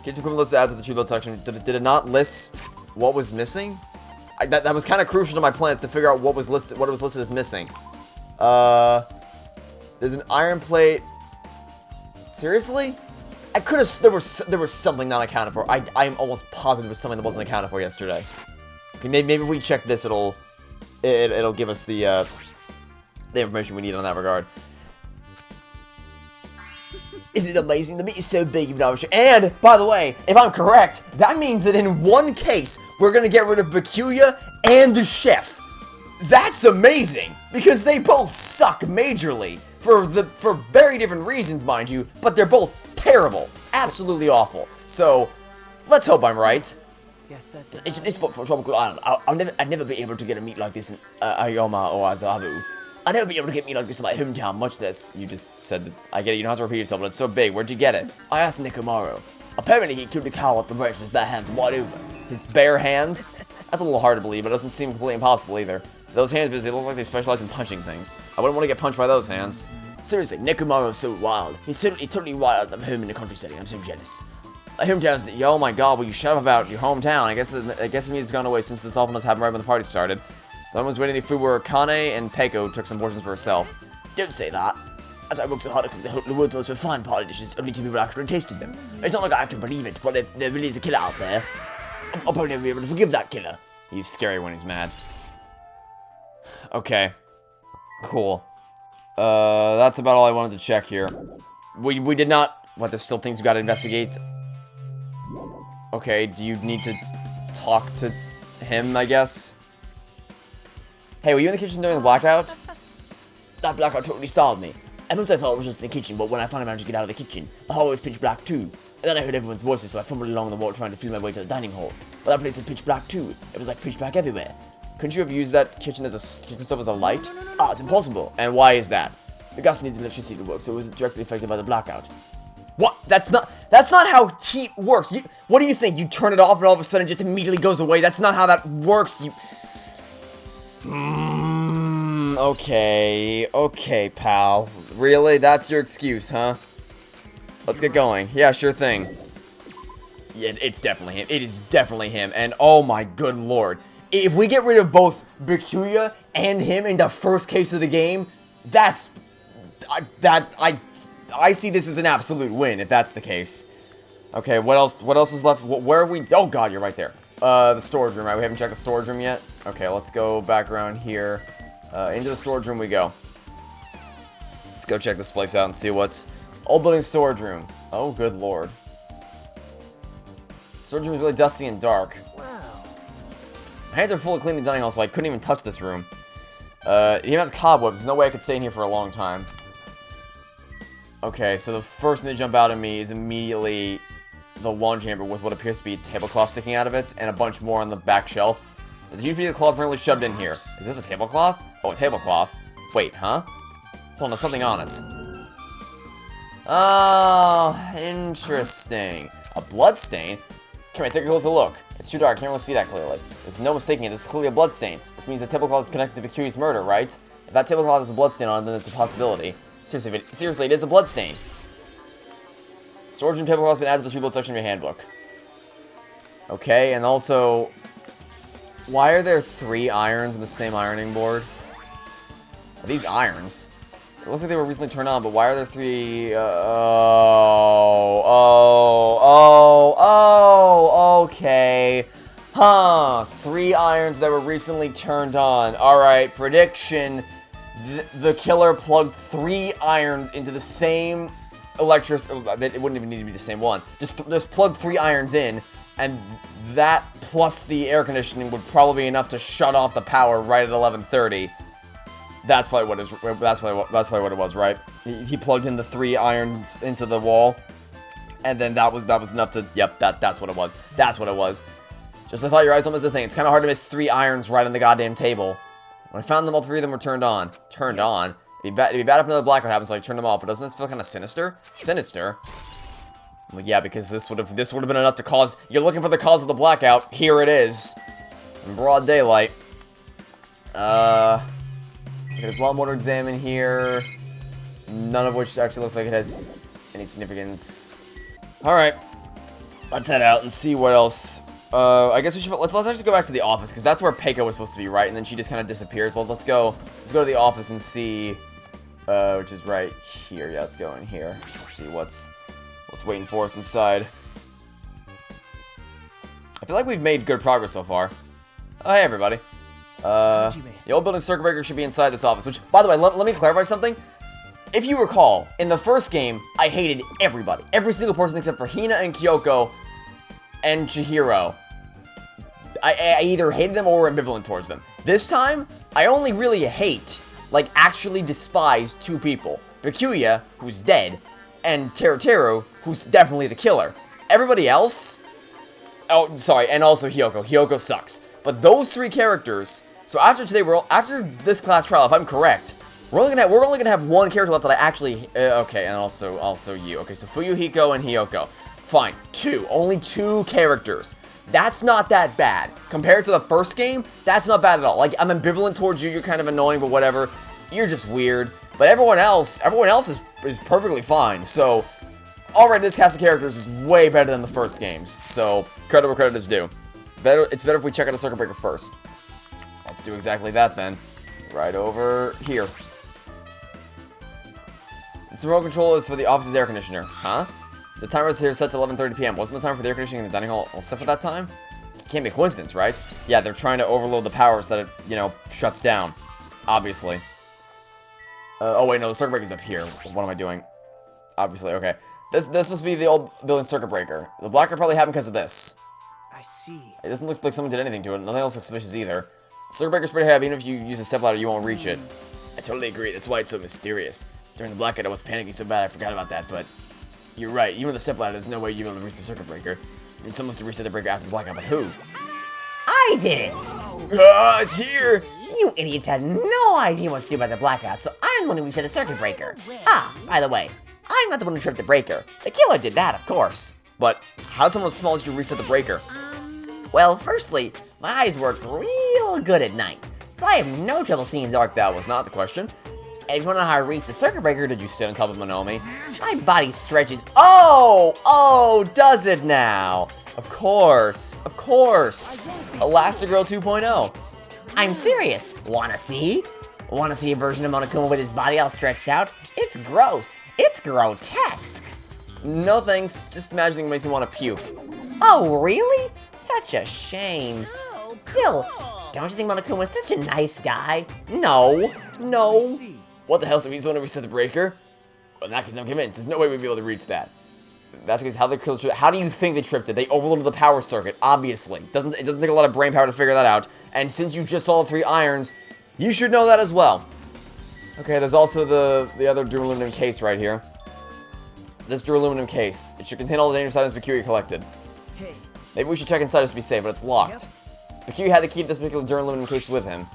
S1: Kitchen equipment list adds to the truth section. Did it not list what was missing? That was kind of crucial to my plans to figure out what was listed as missing. There's an iron plate. Seriously? I could have. There was something not accounted for. I'm almost positive there was something that wasn't accounted for yesterday. Okay, maybe if we check this, it'll give us the information we need on that regard. Is it amazing? The meat is so big, you've never sure. And, by the way, if I'm correct, that means that in one case, we're gonna get rid of Bakuya and the chef. That's amazing! Because they both suck majorly. For very different reasons, mind you, but they're both terrible. Absolutely awful. So, let's hope I'm right.
S7: Yes, that's...
S1: It's for Tropical Island. I'd never be able to get a meat like this in Ayoma or Azabu. I'd never be able to get meat like this in my hometown, much less. You just said that. I get it, you don't have to repeat yourself, but it's so big. Where'd you get it? I asked Nekomaru. Apparently he killed the cow with the branch with his bare hands wide over. His bare hands? That's a little hard to believe, but it doesn't seem completely impossible either. Those hands, they look like they specialize in punching things. I wouldn't want to get punched by those hands.
S5: Seriously, Nekomaru's so wild. He's totally wild of home in the country setting. I'm so jealous. My hometown's oh my god, will you shut up about your hometown? I guess it means it's gone away since this awfulness happened right when the party started. The one was waiting for where Kane and Peiko took some portions for herself. Don't say that. As I worked so hard to cook the world's most refined party dishes, only 2 people actually tasted them. It's not like I have to believe it, but if there really is a killer out there, I'll probably never be able to forgive that killer.
S1: He's scary when he's mad. Okay. Cool. That's about all I wanted to check here. We did not... What, there's still things we gotta investigate? Okay, do you need to talk to him, I guess? Hey, were you in the kitchen during the blackout?
S5: That blackout totally startled me. At first I thought it was just in the kitchen, but when I finally managed to get out of the kitchen, the hall was pitch black too. And then I heard everyone's voices, so I fumbled along the wall trying to feel my way to the dining hall. But that place was pitch black too. It was like pitch black everywhere.
S1: Couldn't you have used that kitchen stove as a light?
S5: Ah, it's impossible.
S1: And why is that?
S5: The gas needs electricity to work, so it wasn't directly affected by the blackout.
S1: What? That's not how heat works. What do you think? You turn it off and all of a sudden it just immediately goes away? That's not how that works. Okay, pal. Really? That's your excuse, huh? Let's get going. Yeah, sure thing. Yeah, it's definitely him. It is definitely him. And oh my good lord. If we get rid of both Byakuya and him in the first case of the game, I see this as an absolute win, if that's the case. Okay, what else is left? Where are we? Oh god, you're right there. The storage room, right? We haven't checked the storage room yet. Okay, let's go back around here. Into the storage room we go. Let's go check this place out and see what's... Old building storage room. Oh, good lord. Storage room is really dusty and dark. My hands are full of cleaning the dining hall, so I couldn't even touch this room. It even has cobwebs. There's no way I could stay in here for a long time. Okay, so the first thing that jump out at me is immediately the laundry hamper with what appears to be a tablecloth sticking out of it, and a bunch more on the back shelf. There's a huge piece of cloth randomly shoved in here. Is this a tablecloth? Oh, a tablecloth. Wait, huh? Hold on, there's something on it. Oh, interesting. A blood stain? Come here, take a closer look. It's too dark, I can't really see that clearly. There's no mistaking it, this is clearly a blood stain, which means the tablecloth is connected to Byakuya's murder, right? If that tablecloth has a blood stain on it, then it's a possibility. Seriously, it is a blood stain. Storage room tablecloth has been added to the rebuild section of your handbook. Okay, and also... Why are there 3 irons on the same ironing board? Are these irons? It looks like they were recently turned on, but why are there 3... okay. Huh, 3 irons that were recently turned on. Alright, prediction. The killer plugged 3 irons into the same it wouldn't even need to be the same one. Just plug 3 irons in, and that plus the air conditioning would probably be enough to shut off the power right at 11:30. That's probably what it was, right? He plugged in the 3 irons into the wall, and then that was enough to. Yep, that's what it was. That's what it was. Just I thought your eyes don't miss a thing. It's kind of hard to miss 3 irons right on the goddamn table. When I found them, all 3 of them were turned on. Turned on. It'd be bad if another blackout happens, so I turned them off. But doesn't this feel kind of sinister? Sinister. Well, yeah, because this would have been enough to cause. You're looking for the cause of the blackout. Here it is, in broad daylight. There's a lot more to examine here. None of which actually looks like it has any significance. All right, let's head out and see what else. I guess we should let's actually go back to the office because that's where Peiko was supposed to be, right? And then she just kind of disappeared. So let's go to the office and see, which is right here. Yeah, let's go in here. Let's see what's waiting for us inside. I feel like we've made good progress so far. Oh, hey everybody. The old building circuit breaker should be inside this office. Which, by the way, let me clarify something. If you recall, in the first game, I hated everybody, every single person except for Hina and Kyoko and Chihiro. I either hated them or were ambivalent towards them. This time, I only really hate, like actually despise 2 people. Byakuya, who's dead, and Teruteru, who's definitely the killer. Everybody else... Oh, sorry, and also Hyoko. Hyoko sucks. But those 3 characters... So after today, after this class trial, if I'm correct, we're only gonna have 1 character left that I actually... okay, and also you. Okay, so Fuyuhiko and Hyoko. Fine, 2. Only 2 characters. That's not that bad. Compared to the first game, that's not bad at all. Like, I'm ambivalent towards you, you're kind of annoying, but whatever. You're just weird.
S5: But everyone else is perfectly fine. So, already this cast of characters is way better than the first games. So, credit where credit is due. It's better if we check out the circuit breaker first. Let's do exactly that then. Right over here. The remote control is for the office's air conditioner. Huh? The timer is here set to 11:30 p.m. Wasn't the time for the air conditioning in the dining hall set for that time? Can't be a coincidence, right? Yeah, they're trying to overload the power so that it, you know, shuts down. Obviously. Oh wait, no, the circuit breaker's up here. What am I doing? Obviously, okay. This must be the old building circuit breaker. The blackout probably happened because of this.
S7: I see.
S5: It doesn't look like someone did anything to it. Nothing else looks suspicious either. The circuit breaker's pretty heavy. Even if you use a stepladder, you won't reach it. I totally agree. That's why it's so mysterious. During the blackout, I was panicking so bad I forgot about that, but you're right. Even with the stepladder, there's no way you'll be able to reach the circuit breaker. I mean, someone must have reset the breaker after the blackout, but who?
S3: I did it!
S5: Ah, it's here!
S3: You idiots had no idea what to do about the blackout, so I'm the one who reset the circuit breaker. Ah, by the way, I'm not the one who tripped the breaker. The killer did that, of course.
S5: But how did someone as small as you reset the breaker?
S3: Well, firstly, my eyes work real good at night, so I have no trouble seeing dark.
S5: That was not the question.
S3: And if you want to know how I reached the circuit breaker,
S5: Did you sit on top of Monomi?
S3: my body stretches. Oh, does it now?
S5: Of course. Elastigirl 2.0.
S3: I'm serious. Wanna see? Wanna see a version of Monokuma with his body all stretched out? It's gross. It's grotesque.
S5: No thanks. Just imagining makes me want to puke.
S3: Oh, really? Such a shame. Still, don't you think Monokuma is such a nice guy? No.
S5: What the hell? So he's the one who reset the breaker? Well, in that case, I'm convinced. There's no way we'd be able to reach that. That's because how do you think they tripped it? They overloaded the power circuit, obviously. It doesn't take a lot of brain power to figure that out. And since you just saw the 3 irons, you should know that as well. Okay, there's also the other duraluminum case right here. This duraluminum case. It should contain all the dangerous items Bakuri collected.
S7: Hey.
S5: Maybe we should check inside just to be safe, but it's locked. Bakuri had the key to this particular duraluminum case with him.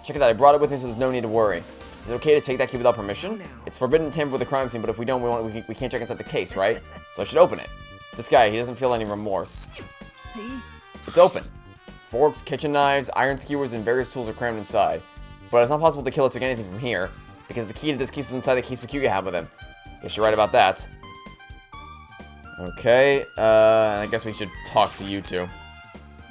S5: Check it out, I brought it with me so there's no need to worry. Is it okay to take that key without permission? It's forbidden to tamper with the crime scene, but if we don't, we can't check inside the case, right? So I should open it. This guy, he doesn't feel any remorse.
S7: See?
S5: It's open. Forks, kitchen knives, iron skewers, and various tools are crammed inside. But it's not possible the killer took anything from here, because the key to this case was inside the case Bakuri had with him. Guess you're right about that. Okay, I guess we should talk to you two.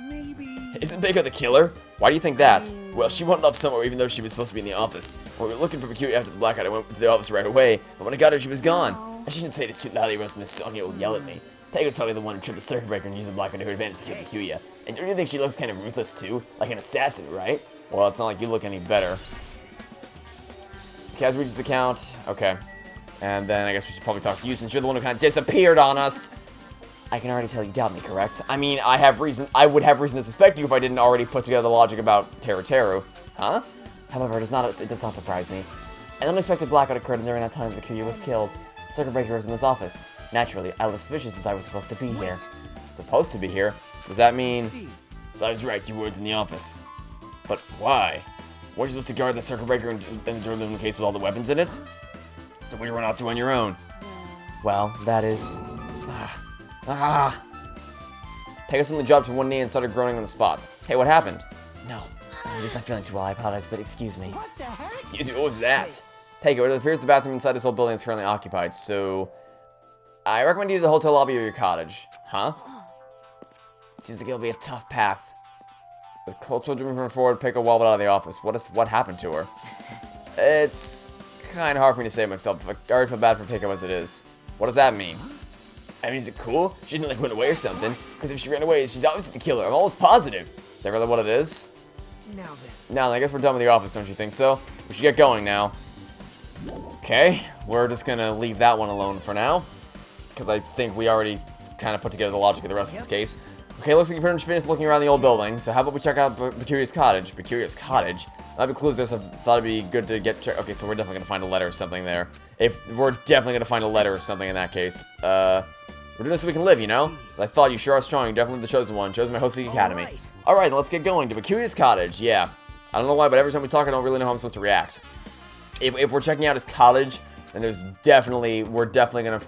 S7: Maybe.
S5: Isn't Baker the killer? Why do you think that? Well, she went off somewhere even though she was supposed to be in the office. When we were looking for Bakuri after the blackout, I went to the office right away, but when I got her, she was gone. I shouldn't say this too loudly or else Miss Sonia will yell at me. Pega's probably the one who tripped the circuit breaker and used the blackout to her advantage to kill Bakuri. And don't you think she looks kind of ruthless too? Like an assassin, right? Well, it's not like you look any better. Kaz reaches account. Okay. And then I guess we should probably talk to you since you're the one who kind of disappeared on us. I can already tell you doubt me, correct? I mean, I would have reason to suspect you if I didn't already put together the logic about Teru. Huh? However, it does not surprise me. An unexpected blackout occurred, and during that time, Bakuri was killed. The circuit breaker was in this office. Naturally, I looked suspicious since I was supposed to be here. Supposed to be here? Does that mean... So I was right, you weren't in the office. But why? Weren't you supposed to guard the circuit breaker and the duraluminum case with all the weapons in it? So we run out to on your own. Well, that is... Pegasus suddenly dropped to one knee and started groaning on the spot. Hey, what happened? No, I'm just not feeling too well. I apologize, but excuse me.
S7: What the heck?
S5: Excuse me, what was that? Pega, it appears the bathroom inside this whole building is currently occupied, so... I recommend either the hotel lobby or your cottage. Huh? Seems like it'll be a tough path. With Cold moving forward, Pega wobbled out of the office. What happened to her? It's kind of hard for me to say myself. I already feel bad for Pega as it is. What does that mean? I mean, is it cool? She didn't, like, run away or something. Because if she ran away, she's obviously the killer. I'm almost positive. Is that really what it is?
S7: Now then.
S5: Now, I guess we're done with the office, don't you think so? We should get going now. Okay, we're just gonna leave that one alone for now. Because I think we already kind of put together the logic of the rest of this case. Okay, looks like you pretty much finished looking around the old building. So how about we check out Bakuri's cottage? Bakuri's cottage? I've been clues there, so I thought it'd be good to get checked. Okay, so we're definitely gonna find a letter or something there. We're definitely gonna find a letter or something in that case. We're doing this so we can live, you know? So I thought you sure are strong. You're definitely the chosen one. Chosen by Hope Speak Academy. Alright, let's get going. To Bakuri's cottage. Yeah. I don't know why, but every time we talk, I don't really know how I'm supposed to react. If we're checking out his cottage, then we're definitely gonna...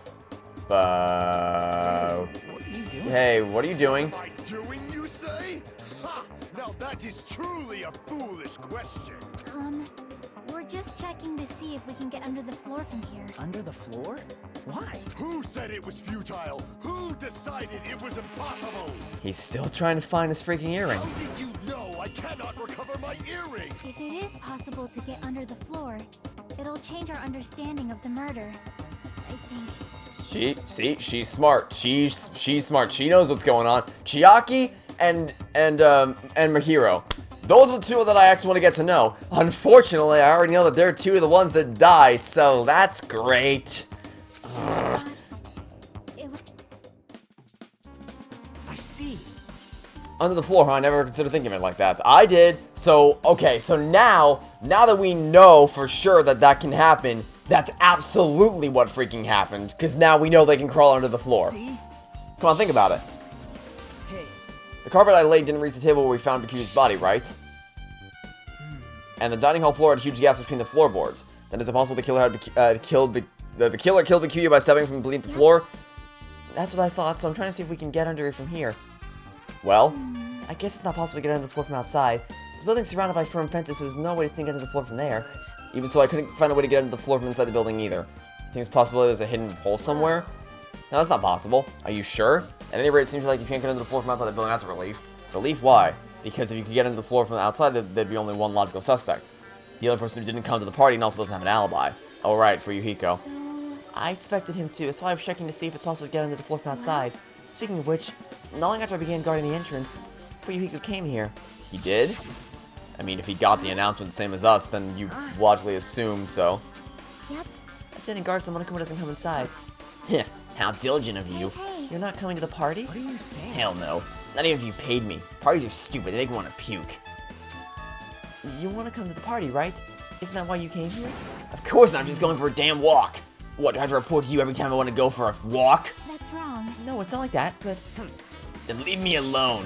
S7: What are you doing?
S5: Hey, what are you doing?
S6: Am I doing, you say? Ha! Now that is truly a foolish question.
S4: We're Just checking to see if we can get under the floor from here.
S6: Under the floor? Why?
S8: Who said it was futile? Who decided it was impossible?
S5: He's still trying to find his freaking earring.
S8: How did you know I cannot recover my earring?
S4: If it is possible to get under the floor, it'll change our understanding of the murder. I think.
S5: She's smart. She's smart. She knows what's going on. Chiaki and Mahiro. Those are the two that I actually want to get to know. Unfortunately, I already know that they're two of the ones that die, so that's great.
S6: I see.
S5: Under the floor, huh? I never considered thinking of it like that. I did. So, okay, so now that we know for sure that that can happen, that's absolutely what freaking happened. Because now we know they can crawl under the floor.
S6: See?
S5: Come on, think about it.
S6: Hey,
S5: The carpet I laid didn't reach the table where we found Baku's body, right? And the dining hall floor had huge gaps between the floorboards. Then is it possible the killer had killed Bakuya by stepping from beneath the floor? That's what I thought, so I'm trying to see if we can get under it from here. Well, I guess it's not possible to get under the floor from outside. The building's surrounded by firm fences, so there's no way to sneak under the floor from there. Even so, I couldn't find a way to get under the floor from inside the building either. You think it's possible there's a hidden hole somewhere? No, that's not possible. Are you sure? At any rate, it seems like you can't get under the floor from outside the building. That's a relief. Relief? Why? Because if you could get under the floor from outside, there'd be only one logical suspect. The other person who didn't come to the party and also doesn't have an alibi. Oh, right, for Yuhiko. I suspected him too. That's why I was checking to see if it's possible to get under the floor from outside. Speaking of which, not long after I began guarding the entrance, Yuhiko came here. He did? I mean, if he got the announcement the same as us, then you logically assume so.
S4: Yep.
S3: I'm sending guards so Monokuma doesn't come inside. Heh, how diligent of you.
S4: Hey.
S3: You're not coming to the party?
S6: what are you saying?
S3: Hell no. Not even if you paid me. Parties are stupid. They make me want to puke. You want to come to the party, right? Isn't that why you came here? Of course not. I'm just going for a damn walk. What, do I have to report to you every time I want to go for a walk?
S4: That's wrong.
S3: No, it's not like that, but...
S5: Then leave me alone.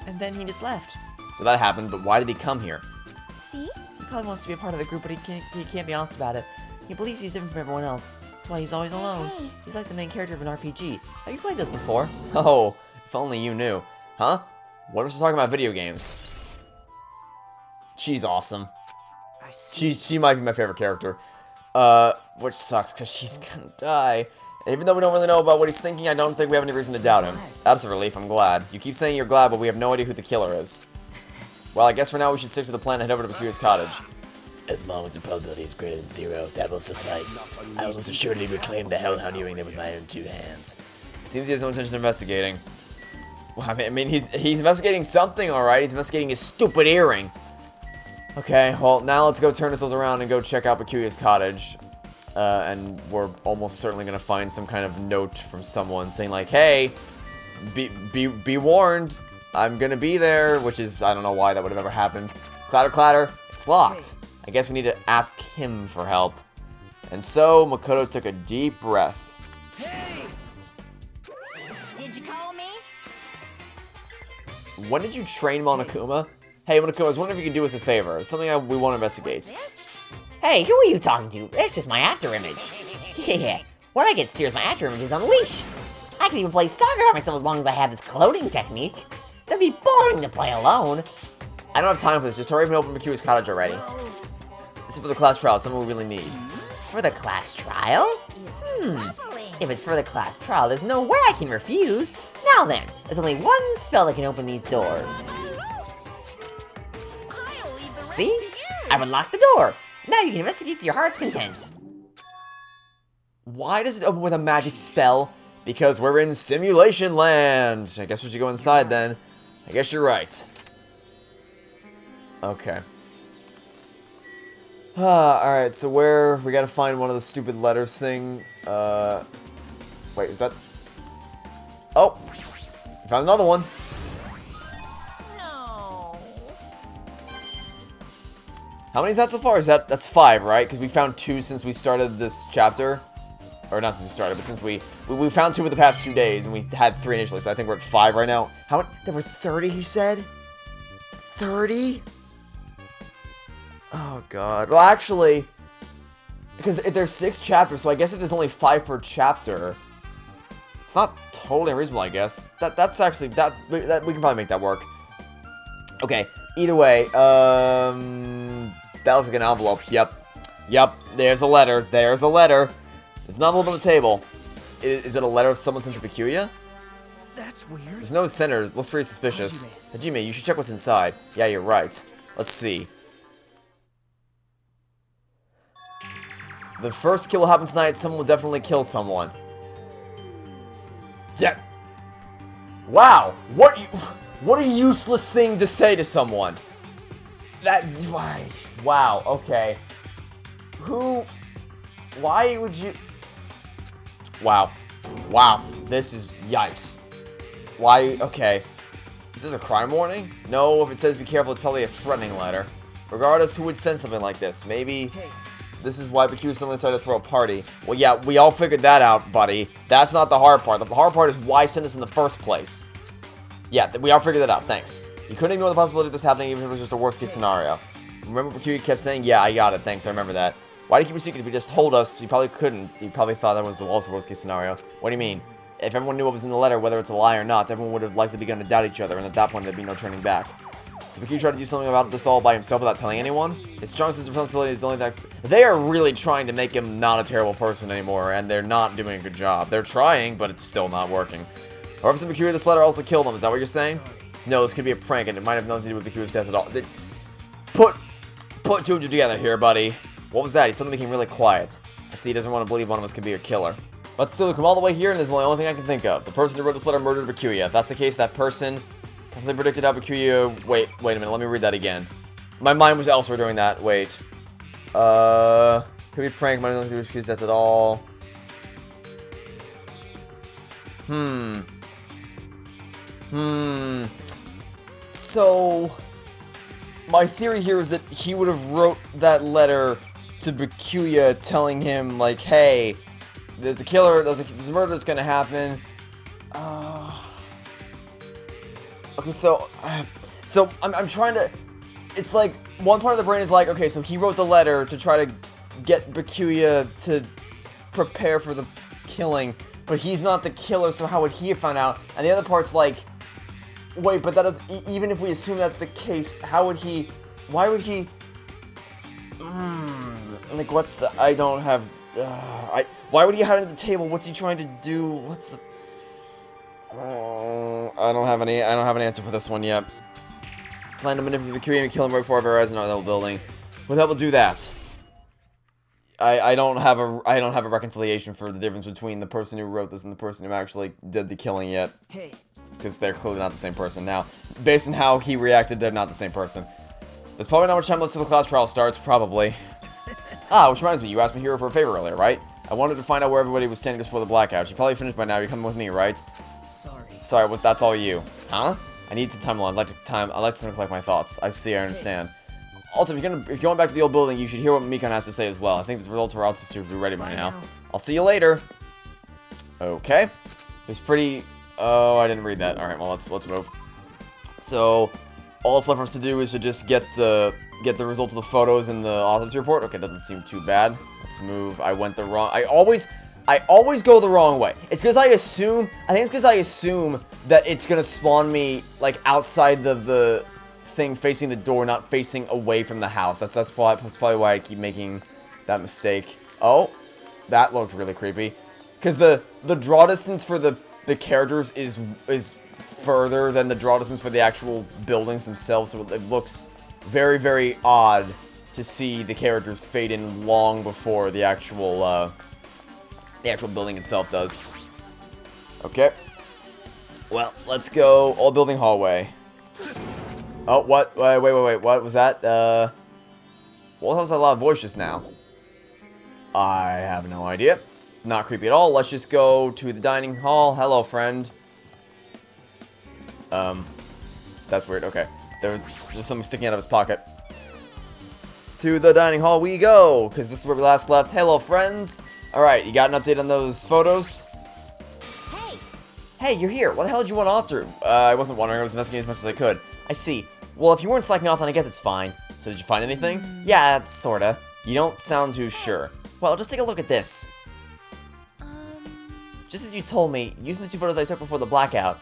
S3: And then he just left.
S5: So that happened, but why did he come here?
S4: See?
S3: He probably wants to be a part of the group, but he can't be honest about it. He believes he's different from everyone else. That's why he's always alone.
S4: Hey.
S3: He's like the main character of an RPG. Have you played this before?
S5: Oh, if only you knew. Huh? What if she's talking about video games? She's awesome.
S6: I see.
S5: She might be my favorite character. Which sucks, because she's gonna die. Even though we don't really know about what he's thinking, I don't think we have any reason to doubt him. That's a relief, I'm glad. You keep saying you're glad, but we have no idea who the killer is. Well, I guess for now we should stick to the plan and head over to Bakuya's cottage.
S9: As long as the probability is greater than 0, that will suffice. I will most assuredly reclaim the Hellhound earring there with my own 2 hands.
S5: Seems he has no intention of investigating. Well, I mean, he's investigating something, alright? He's investigating his stupid earring. Okay, well, now let's go turn ourselves around and go check out Bakuya's cottage. And we're almost certainly gonna find some kind of note from someone saying like, hey, be warned, I'm gonna be there, which is, I don't know why that would have ever happened. Clatter, clatter, it's locked. I guess we need to ask him for help. And so, Makoto took a deep breath.
S7: Hey!
S4: Did you call me?
S5: When did you train Monokuma? Hey, Monokuma, I was wondering if you could do us a favor. It's something we want to investigate.
S3: Hey, who are you talking to? That's just my after image. Yeah, when I get serious, my after image is unleashed. I can even play soccer by myself as long as I have this cloning technique. That'd be boring to play alone.
S5: I don't have time for this. Just hurry up and open Bakuya's cottage already. This is for the class trial, something we really need.
S3: For the class trial? If it's for the class trial, there's no way I can refuse. Now then, there's only one spell that can open these doors. See? I've unlocked the door. Now you can investigate to your heart's content.
S5: Why does it open with a magic spell? Because we're in simulation land. I guess we should go inside then. I guess you're right. Okay. Alright, so we gotta find one of the stupid letters thing. Wait, is that... Oh! Found another one.
S4: No.
S5: How many is that so far? That's 5, right? Because we found 2 since we started this chapter. Or not since we started, but since we found 2 over the past 2 days, and we had 3 initially, so I think we're at 5 right now. There were 30, he said? 30? Oh, God. Well, actually, because there's 6 chapters, so I guess if there's only 5 per chapter, it's not totally unreasonable, I guess. That's actually, we can probably make that work. Okay, either way, That looks like an envelope. Yep. Yep. There's a letter. There's a letter. There's an envelope on the table. Is it a letter someone sent to Bakuya?
S6: That's weird.
S5: There's no sender. It looks pretty suspicious. Hajime, you should check what's inside. Yeah, you're right. Let's see. The first kill will happen tonight. Someone will definitely kill someone. Yeah. Wow. What a useless thing to say to someone. Wow. Okay. Why would you? Wow. Wow. This is yikes. Why? Okay. Is this a crime warning? No, if it says be careful, it's probably a threatening letter. Regardless, who would send something like this? Maybe this is why Bakuya suddenly decided to throw a party. Well, yeah, we all figured that out, buddy. That's not the hard part. The hard part is why send this in the first place. Yeah, we all figured that out. Thanks. You couldn't ignore the possibility of this happening even if it was just a worst-case scenario. Remember Bakuya kept saying, yeah, I got it. Thanks, I remember that. Why do you keep a secret if you just told us? You probably couldn't. You probably thought that was also worst-case scenario. What do you mean? If everyone knew what was in the letter, whether it's a lie or not, everyone would have likely begun to doubt each other, and at that point, there'd be no turning back. So Bakuya tried to do something about this all by himself without telling anyone? His strong sense of responsibility is the only thing. They are really trying to make him not a terrible person anymore, and they're not doing a good job. They're trying, but it's still not working. Whoever sent Bakuya this letter also killed him, is that what you're saying? No, this could be a prank, and it might have nothing to do with Bakuya's death at all. Put two and two together here, buddy. What was that? He suddenly became really quiet. I see he doesn't want to believe one of us could be a killer. But still, come all the way here, and this is the only thing I can think of. The person who wrote this letter murdered Bakuya. If that's the case, that person completely predicted how Bakuya... Wait a minute, let me read that again. My mind was elsewhere during that. Wait. Could be a prank, might have nothing to do with Bakuya's death at all. So, my theory here is that he would have wrote that letter to Bakuya telling him, like, hey, there's a killer, there's a murder that's gonna happen. Okay, so I'm trying to, it's like, one part of the brain is like, okay, so he wrote the letter to try to get Bakuya to prepare for the killing, but he's not the killer, so how would he have found out? And the other part's like, wait, but that is, even if we assume that's the case, how would he, why would he, like, what's the, I don't have, why would he hide at the table? What's he trying to do? What's the, I don't have an answer for this one yet. Plan to manipulate Bakuya and kill him right before our eyes in our building. What the hell will do that? I don't have a reconciliation for the difference between the person who wrote this and the person who actually did the killing yet.
S6: Hey.
S5: Because they're clearly not the same person. Now, based on how he reacted, they're not the same person. There's probably not much time left till the class trial starts, probably. Which reminds me, you asked me here for a favor earlier, right? I wanted to find out where everybody was standing just before the blackout. You're probably finished by now, you're coming with me, right? Sorry, but that's all you. Huh? I need some time alone. I'd like to collect my thoughts. I see, I understand. Also, if you're going back to the old building, you should hear what Mikan has to say as well. I think the results of our outfits should be ready by now. I'll see you later. Okay. It was pretty... Oh, I didn't read that. Alright, well, let's move. So, all that's left for us to do is to just get the results of the photos in the autopsy report. Okay, doesn't seem too bad. Let's move. I went the wrong... I always go the wrong way. It's because I assume... I think it's because I assume that it's gonna spawn me, like, outside the thing facing the door, not facing away from the house. That's probably why I keep making that mistake. Oh, that looked really creepy. Because the draw distance for the characters is further than the draw distance for the actual buildings themselves, so it looks very, very odd to see the characters fade in long before the actual building itself does. Okay. Well, let's go all building hallway. Oh, what? Wait, what was that? What was that loud voice just now? I have no idea. Not creepy at all. Let's just go to the dining hall. Hello, friend. That's weird. Okay. There's something sticking out of his pocket. To the dining hall we go, because this is where we last left. Hello, friends. Alright, you got an update on those photos? Hey, you're here. What the hell did you want off through? I wasn't wondering. I was investigating as much as I could. I see. Well, if you weren't slacking off, then I guess it's fine. So did you find anything? Yeah, sorta. You don't sound too sure. Well, just take a look at this. Just as you told me, using the two photos I took before the blackout.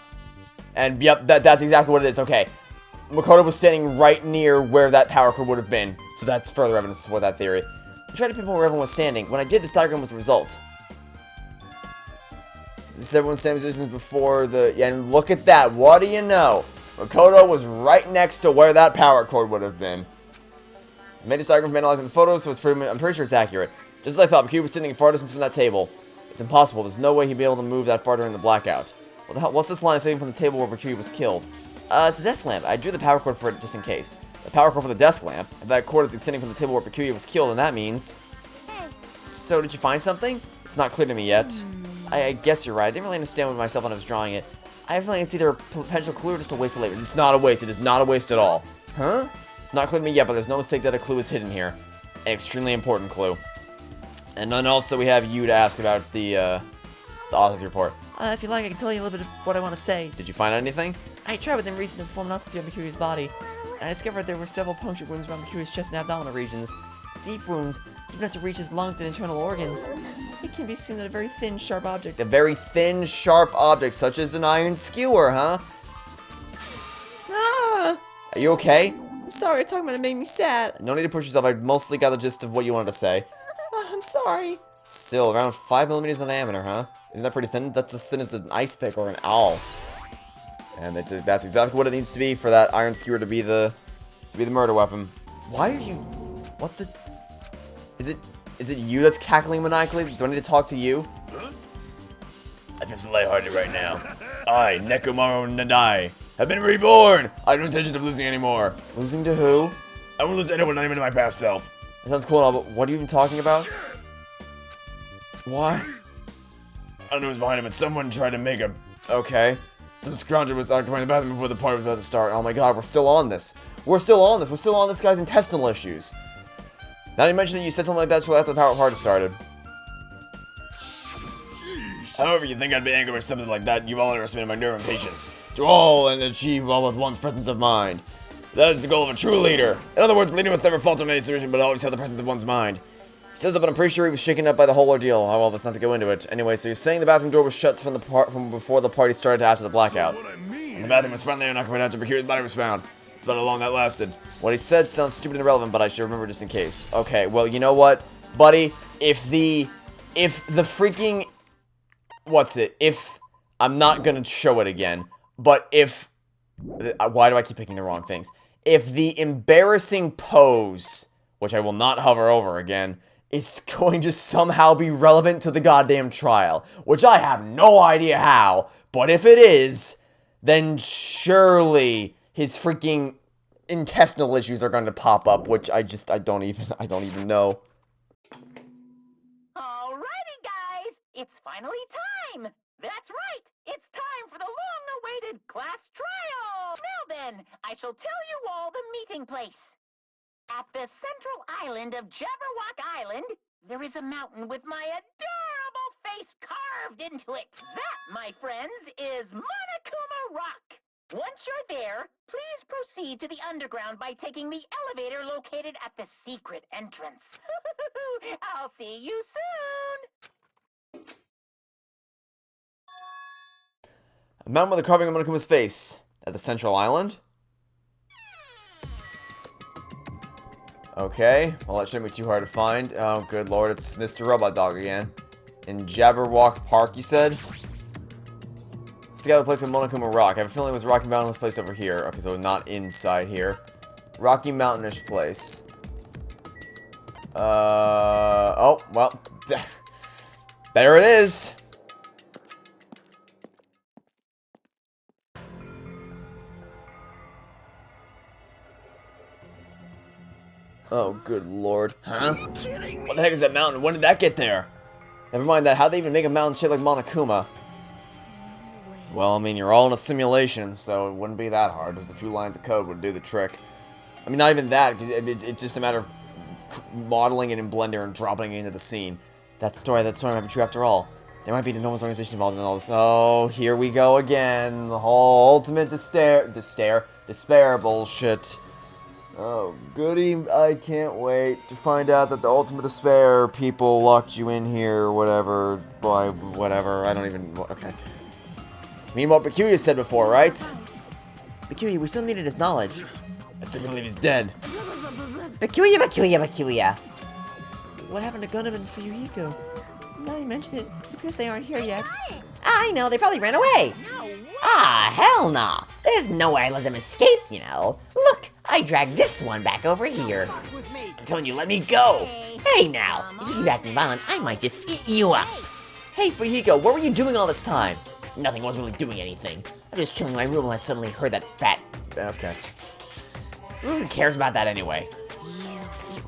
S5: And yep, that's exactly what it is. Okay. Makoto was standing right near where that power cord would have been.
S1: So that's further evidence to support that theory. I tried to pinpoint where everyone was standing. When I did, this diagram was the result. This is everyone's standing positions before the... Yeah, and look at that. What do you know? Makoto was right next to where that power cord would have been. I made this diagram from analyzing the photos, so I'm pretty sure it's accurate. Just as I thought, Makoto was sitting far distance from that table. It's impossible. There's no way he'd be able to move that far during the blackout. What the hell? What's this line saying from the table where Mercury was killed? It's the desk lamp. I drew the power cord for it just in case. The power cord for the desk lamp. If that cord is extending from the table where Mercury was killed, then that means... So, did you find something? It's not clear to me yet. I guess you're right. I didn't really understand it myself when I was drawing it. I have a feeling it's either a potential clue or just a waste of labor. It's not a waste. It is not a waste at all. Huh? It's not clear to me yet, but there's no mistake that a clue is hidden here. An extremely important clue. And then also we have you to ask about the author's report.
S3: If you like, I can tell you a little bit of what I want to say.
S1: Did you find anything?
S3: I tried within reason to perform an autopsy on Mercury's body, and I discovered there were several puncture wounds around Mercury's chest and abdominal regions. Deep wounds, deep enough to reach his lungs and internal organs. It can be assumed that a very thin, sharp object...
S1: A very thin, sharp object, such as an iron skewer, huh?
S3: Ah!
S1: Are you okay?
S3: I'm sorry, talking about it made me sad.
S1: No need to push yourself. I mostly got the gist of what you wanted to say.
S3: I'm sorry.
S1: Still, around 5 millimeters in diameter, huh? Isn't that pretty thin? That's as thin as an ice pick or an owl. And that's exactly what it needs to be for that iron skewer to be the murder weapon. Why are you... What the... Is it you that's cackling maniacally? Do I need to talk to you?
S9: I feel so lighthearted right now. I, Nekomaru Nadai, have been reborn! I have no intention of losing anymore.
S1: Losing to who?
S9: I won't lose anyone, not even to my past self.
S1: That sounds cool and all, but what are you even talking about? Why?
S9: I don't know who's behind it, but someone tried to make a...
S1: Okay.
S9: Some scrounger was occupying the bathroom before the party was about to start.
S1: Oh my god, we're still on this. We're still on this. We're still on this guy's intestinal issues. Now you mentioned that you said something like that shortly after the power party started.
S9: However, you think I'd be angry with something like that, you've all underestimated my nerve and patience. To all and achieve all with one's presence of mind. That is the goal of a true leader. In other words, leader must never falter in any situation, but always have the presence of one's mind. He says that, but I'm pretty sure he was shaken up by the whole ordeal. Oh, well, let's not to go into it. Anyway, so you're saying the bathroom door was shut from before the party started to after the blackout. And the bathroom was finally unoccupied after Mercury's body was found. It's about how long that lasted.
S1: What he said sounds stupid and irrelevant, but I should remember just in case. Okay, well, you know what, buddy? If the freaking... What's it? If... I'm not gonna show it again, but if... Why do I keep picking the wrong things? If the embarrassing pose, which I will not hover over again, is going to somehow be relevant to the goddamn trial, which I have no idea how, but if it is, then surely his freaking intestinal issues are going to pop up, which I don't even know.
S2: Alrighty, guys, it's finally time. That's right, it's time for the long-awaited class trial. Now then, I shall tell you all the meeting place. At the central island of Jabberwock Island, there is a mountain with my adorable face carved into it. That, my friends, is Monokuma Rock. Once you're there, please proceed to the underground by taking the elevator located at the secret entrance. I'll see you soon.
S1: A mountain with a carving of Monokuma's face. At the central island? Okay, well that shouldn't be too hard to find. Oh, good lord, it's Mr. Robot Dog again. In Jabberwock Park, you said? Let's take out the place of Monokuma Rock. I have a feeling it was Rocky Mountain's place over here. Okay, so not inside here. Rocky Mountainish place. Oh, well. There it is! Oh, good lord. Huh? What the heck is that mountain? When did that get there? Never mind that. How'd they even make a mountain shaped like Monokuma? Well, I mean, you're all in a simulation, so it wouldn't be that hard. Just a few lines of code would do the trick. I mean, not even that. It's just a matter of modeling it in Blender and dropping it into the scene. That story might be true after all. There might be an enormous organization involved in all this. Oh, here we go again. The whole ultimate despair bullshit. Oh, goody, I can't wait to find out that the ultimate despair people locked you in here, whatever, why, whatever, I don't even, okay. You mean what Peculiar said before, right?
S3: Mercury, we still needed his knowledge.
S9: I still can't believe he's dead.
S3: Peculiar.
S1: What happened to Gundam and Fuyuhiko?
S3: Now you mention it, it appears they aren't here yet. I know, they probably ran away. Ah, hell nah. There's no way I let them escape, you know. Look, I dragged this one back over here.
S1: I'm telling you, let me go!
S3: Hey now, if you keep acting violent, I might just eat you up.
S1: Hey, Fuyuhiko, what were you doing all this time?
S3: Nothing, I wasn't really doing anything. I'm just chilling in my room when I suddenly heard that fat...
S1: Okay. Who cares about that anyway?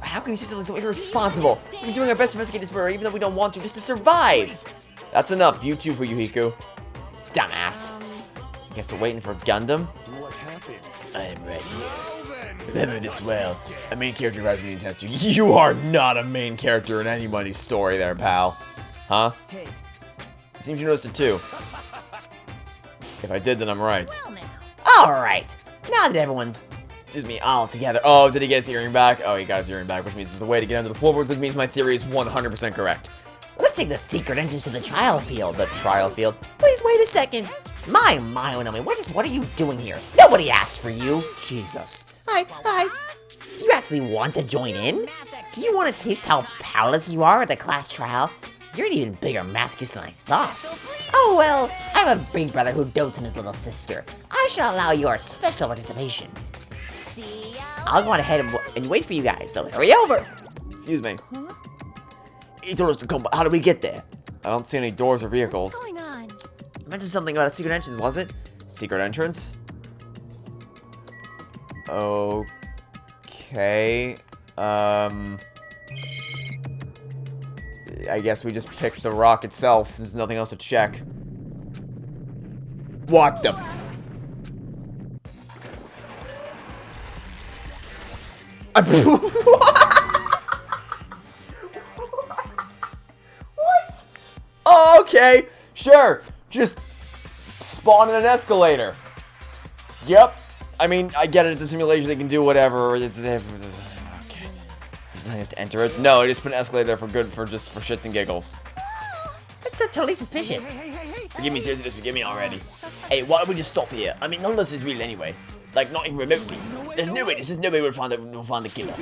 S1: How can you say something so irresponsible? We've been doing our best to investigate this murder even though we don't want to, just to survive! That's enough, you too, Fuyuhiko. Dumbass. Guess we're waiting for Gundam?
S8: What happened?
S1: I am right here. Remember this well. A main character arrives when you test you. You are not a main character in anybody's story there, pal. Huh?
S6: Hey.
S1: It seems you noticed it too. If I did, then I'm right.
S3: Alright, now that everyone's...
S1: Excuse me, all together. Oh, did he get his hearing back? Oh, he got his hearing back, which means there's a way to get under the floorboards, which means my theory is 100% correct.
S3: Let's take the secret entrance to the trial field.
S1: The trial field?
S3: Please wait a second. My, Onami, what are you doing here? Nobody asked for you.
S1: Jesus.
S3: Hi. You actually want to join in? Do you want to taste how powerless you are at the class trial? You're an even bigger masochist than I thought. Oh well, I'm a big brother who dotes on his little sister. I shall allow your special participation. I'll go on ahead and wait for you guys, so hurry over.
S1: Excuse me. He told us to come, but how do we get there? I don't see any doors or vehicles.
S4: What's going on?
S1: You mentioned something about a secret entrance, was it? Secret entrance? Okay. I guess we just picked the rock itself since there's nothing else to check. What the? What? Oh, okay. Sure. Just spawn in an escalator. Yep. I mean, I get it. It's a simulation. They can do whatever. Okay. Is nothing to enter it? No, I just put an escalator there for shits and giggles.
S3: That's so totally suspicious.
S1: Forgive me, seriously, just forgive me already. Hey, why don't we just stop here? I mean, none of this is real anyway. Like, not even remotely. There's no way we'll find the killer.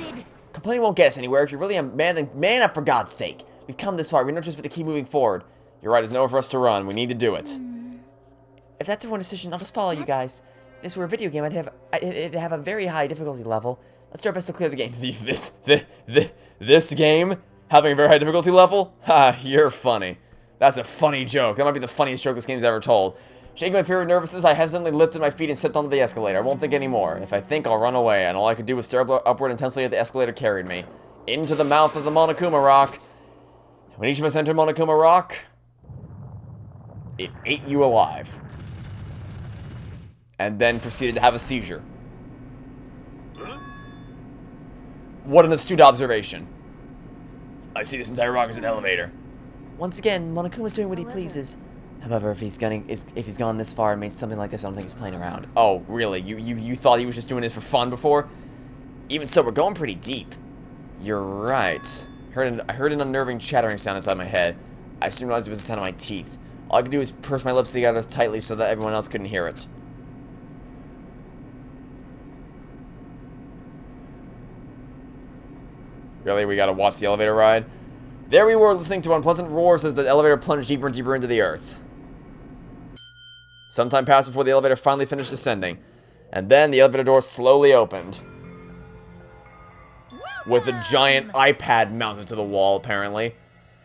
S1: Complaining won't get us anywhere. If you're really a man, then man up for God's sake. We've come this far. We don't just have to keep moving forward. You're right, there's nowhere for us to run. We need to do it. If that's everyone's decision, I'll just follow you guys. If this were a video game, it'd have a very high difficulty level. Let's do our best to clear the game. This game having a very high difficulty level? Ha, you're funny. That's a funny joke. That might be the funniest joke this game's ever told. Shaking my fear and nervousness, I hesitantly lifted my feet and stepped onto the escalator. I won't think anymore. If I think, I'll run away, and all I could do was stare upward intensely as the escalator carried me. Into the mouth of the Monokuma Rock. When each of us entered Monokuma Rock, it ate you alive. And then proceeded to have a seizure. What an astute observation. I see this entire rock as an elevator. Once again, Monokuma's doing what he pleases. However, if he's gone this far and made something like this, I don't think he's playing around. Oh, really? You thought he was just doing this for fun before? Even so, we're going pretty deep. You're right. I heard an unnerving chattering sound inside my head. I soon realized it was the sound of my teeth. All I could do was purse my lips together tightly so that everyone else couldn't hear it. Really? We gotta watch the elevator ride? There we were, listening to unpleasant roars as the elevator plunged deeper and deeper into the earth. Some time passed before the elevator finally finished descending. And then the elevator door slowly opened. With a giant iPad mounted to the wall, apparently.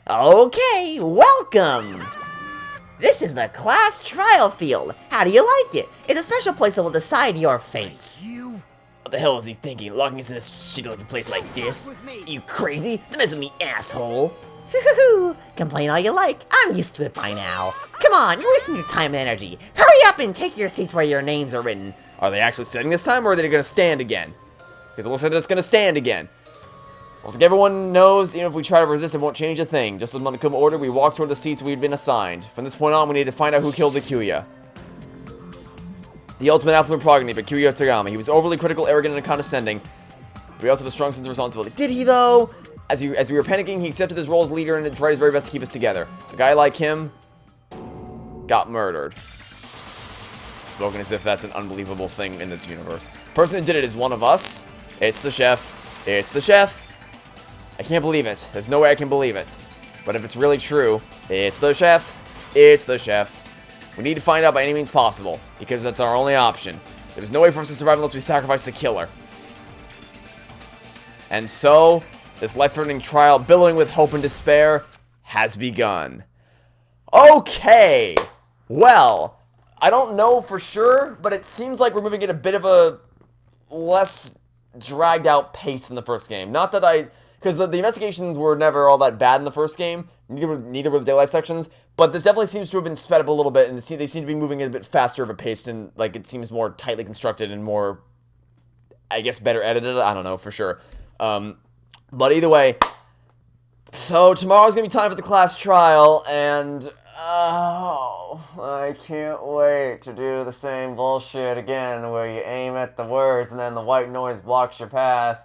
S3: Okay, welcome! This is the class trial field. How do you like it? It's a special place that will decide your fate.
S1: What the hell is he thinking? Locking us in this shitty-looking place like this? You crazy? Don't mess with me, asshole!
S3: Complain all you like. I'm used to it by now. Come on, you're wasting your time and energy. Hurry up and take your seats where your names are written.
S1: Are they actually sitting this time, or are they gonna stand again? Because it looks like they're just gonna stand again. Looks like everyone knows, even if we try to resist, it won't change a thing. Just as Monokuma ordered, we walked toward the seats we had been assigned. From this point on, we need to find out who killed the Kyuya. The ultimate affluent progeny, but Kyuya Tagami. He was overly critical, arrogant, and condescending. But he also had a strong sense of responsibility. Did he, though? As we were panicking, he accepted his role as leader and tried his very best to keep us together. A guy like him got murdered. Spoken as if that's an unbelievable thing in this universe. The person who did it is one of us. It's the chef.
S5: It's the chef. I can't believe it. There's no way I can believe it. But if it's really true, it's the chef. It's the chef. We need to find out by any means possible, because that's our only option. There's no way for us to survive unless we sacrifice the killer. And so, this life-threatening trial, billowing with hope and despair, has begun. Okay! Well, I don't know for sure, but it seems like we're moving at a bit of a less dragged out pace than the first game. Not that because the investigations were never all that bad in the first game, neither were the daily life sections, but this definitely seems to have been sped up a little bit, and they seem to be moving at a bit faster of a pace, and like it seems more tightly constructed and more, I guess, better edited. I don't know for sure. But either way, so tomorrow's gonna be time for the class trial, and oh, I can't wait to do the same bullshit again where you aim at the words and then the white noise blocks your path.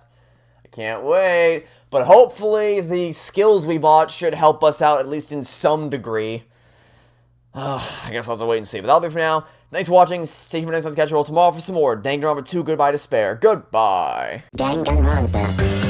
S5: I can't wait, but hopefully the skills we bought should help us out at least in some degree. I guess I'll have to wait and see, but that'll be for now. Thanks for watching. Stay tuned for next time's schedule tomorrow for some more Danganronpa 2 Goodbye Despair. Goodbye.
S3: Danganronpa.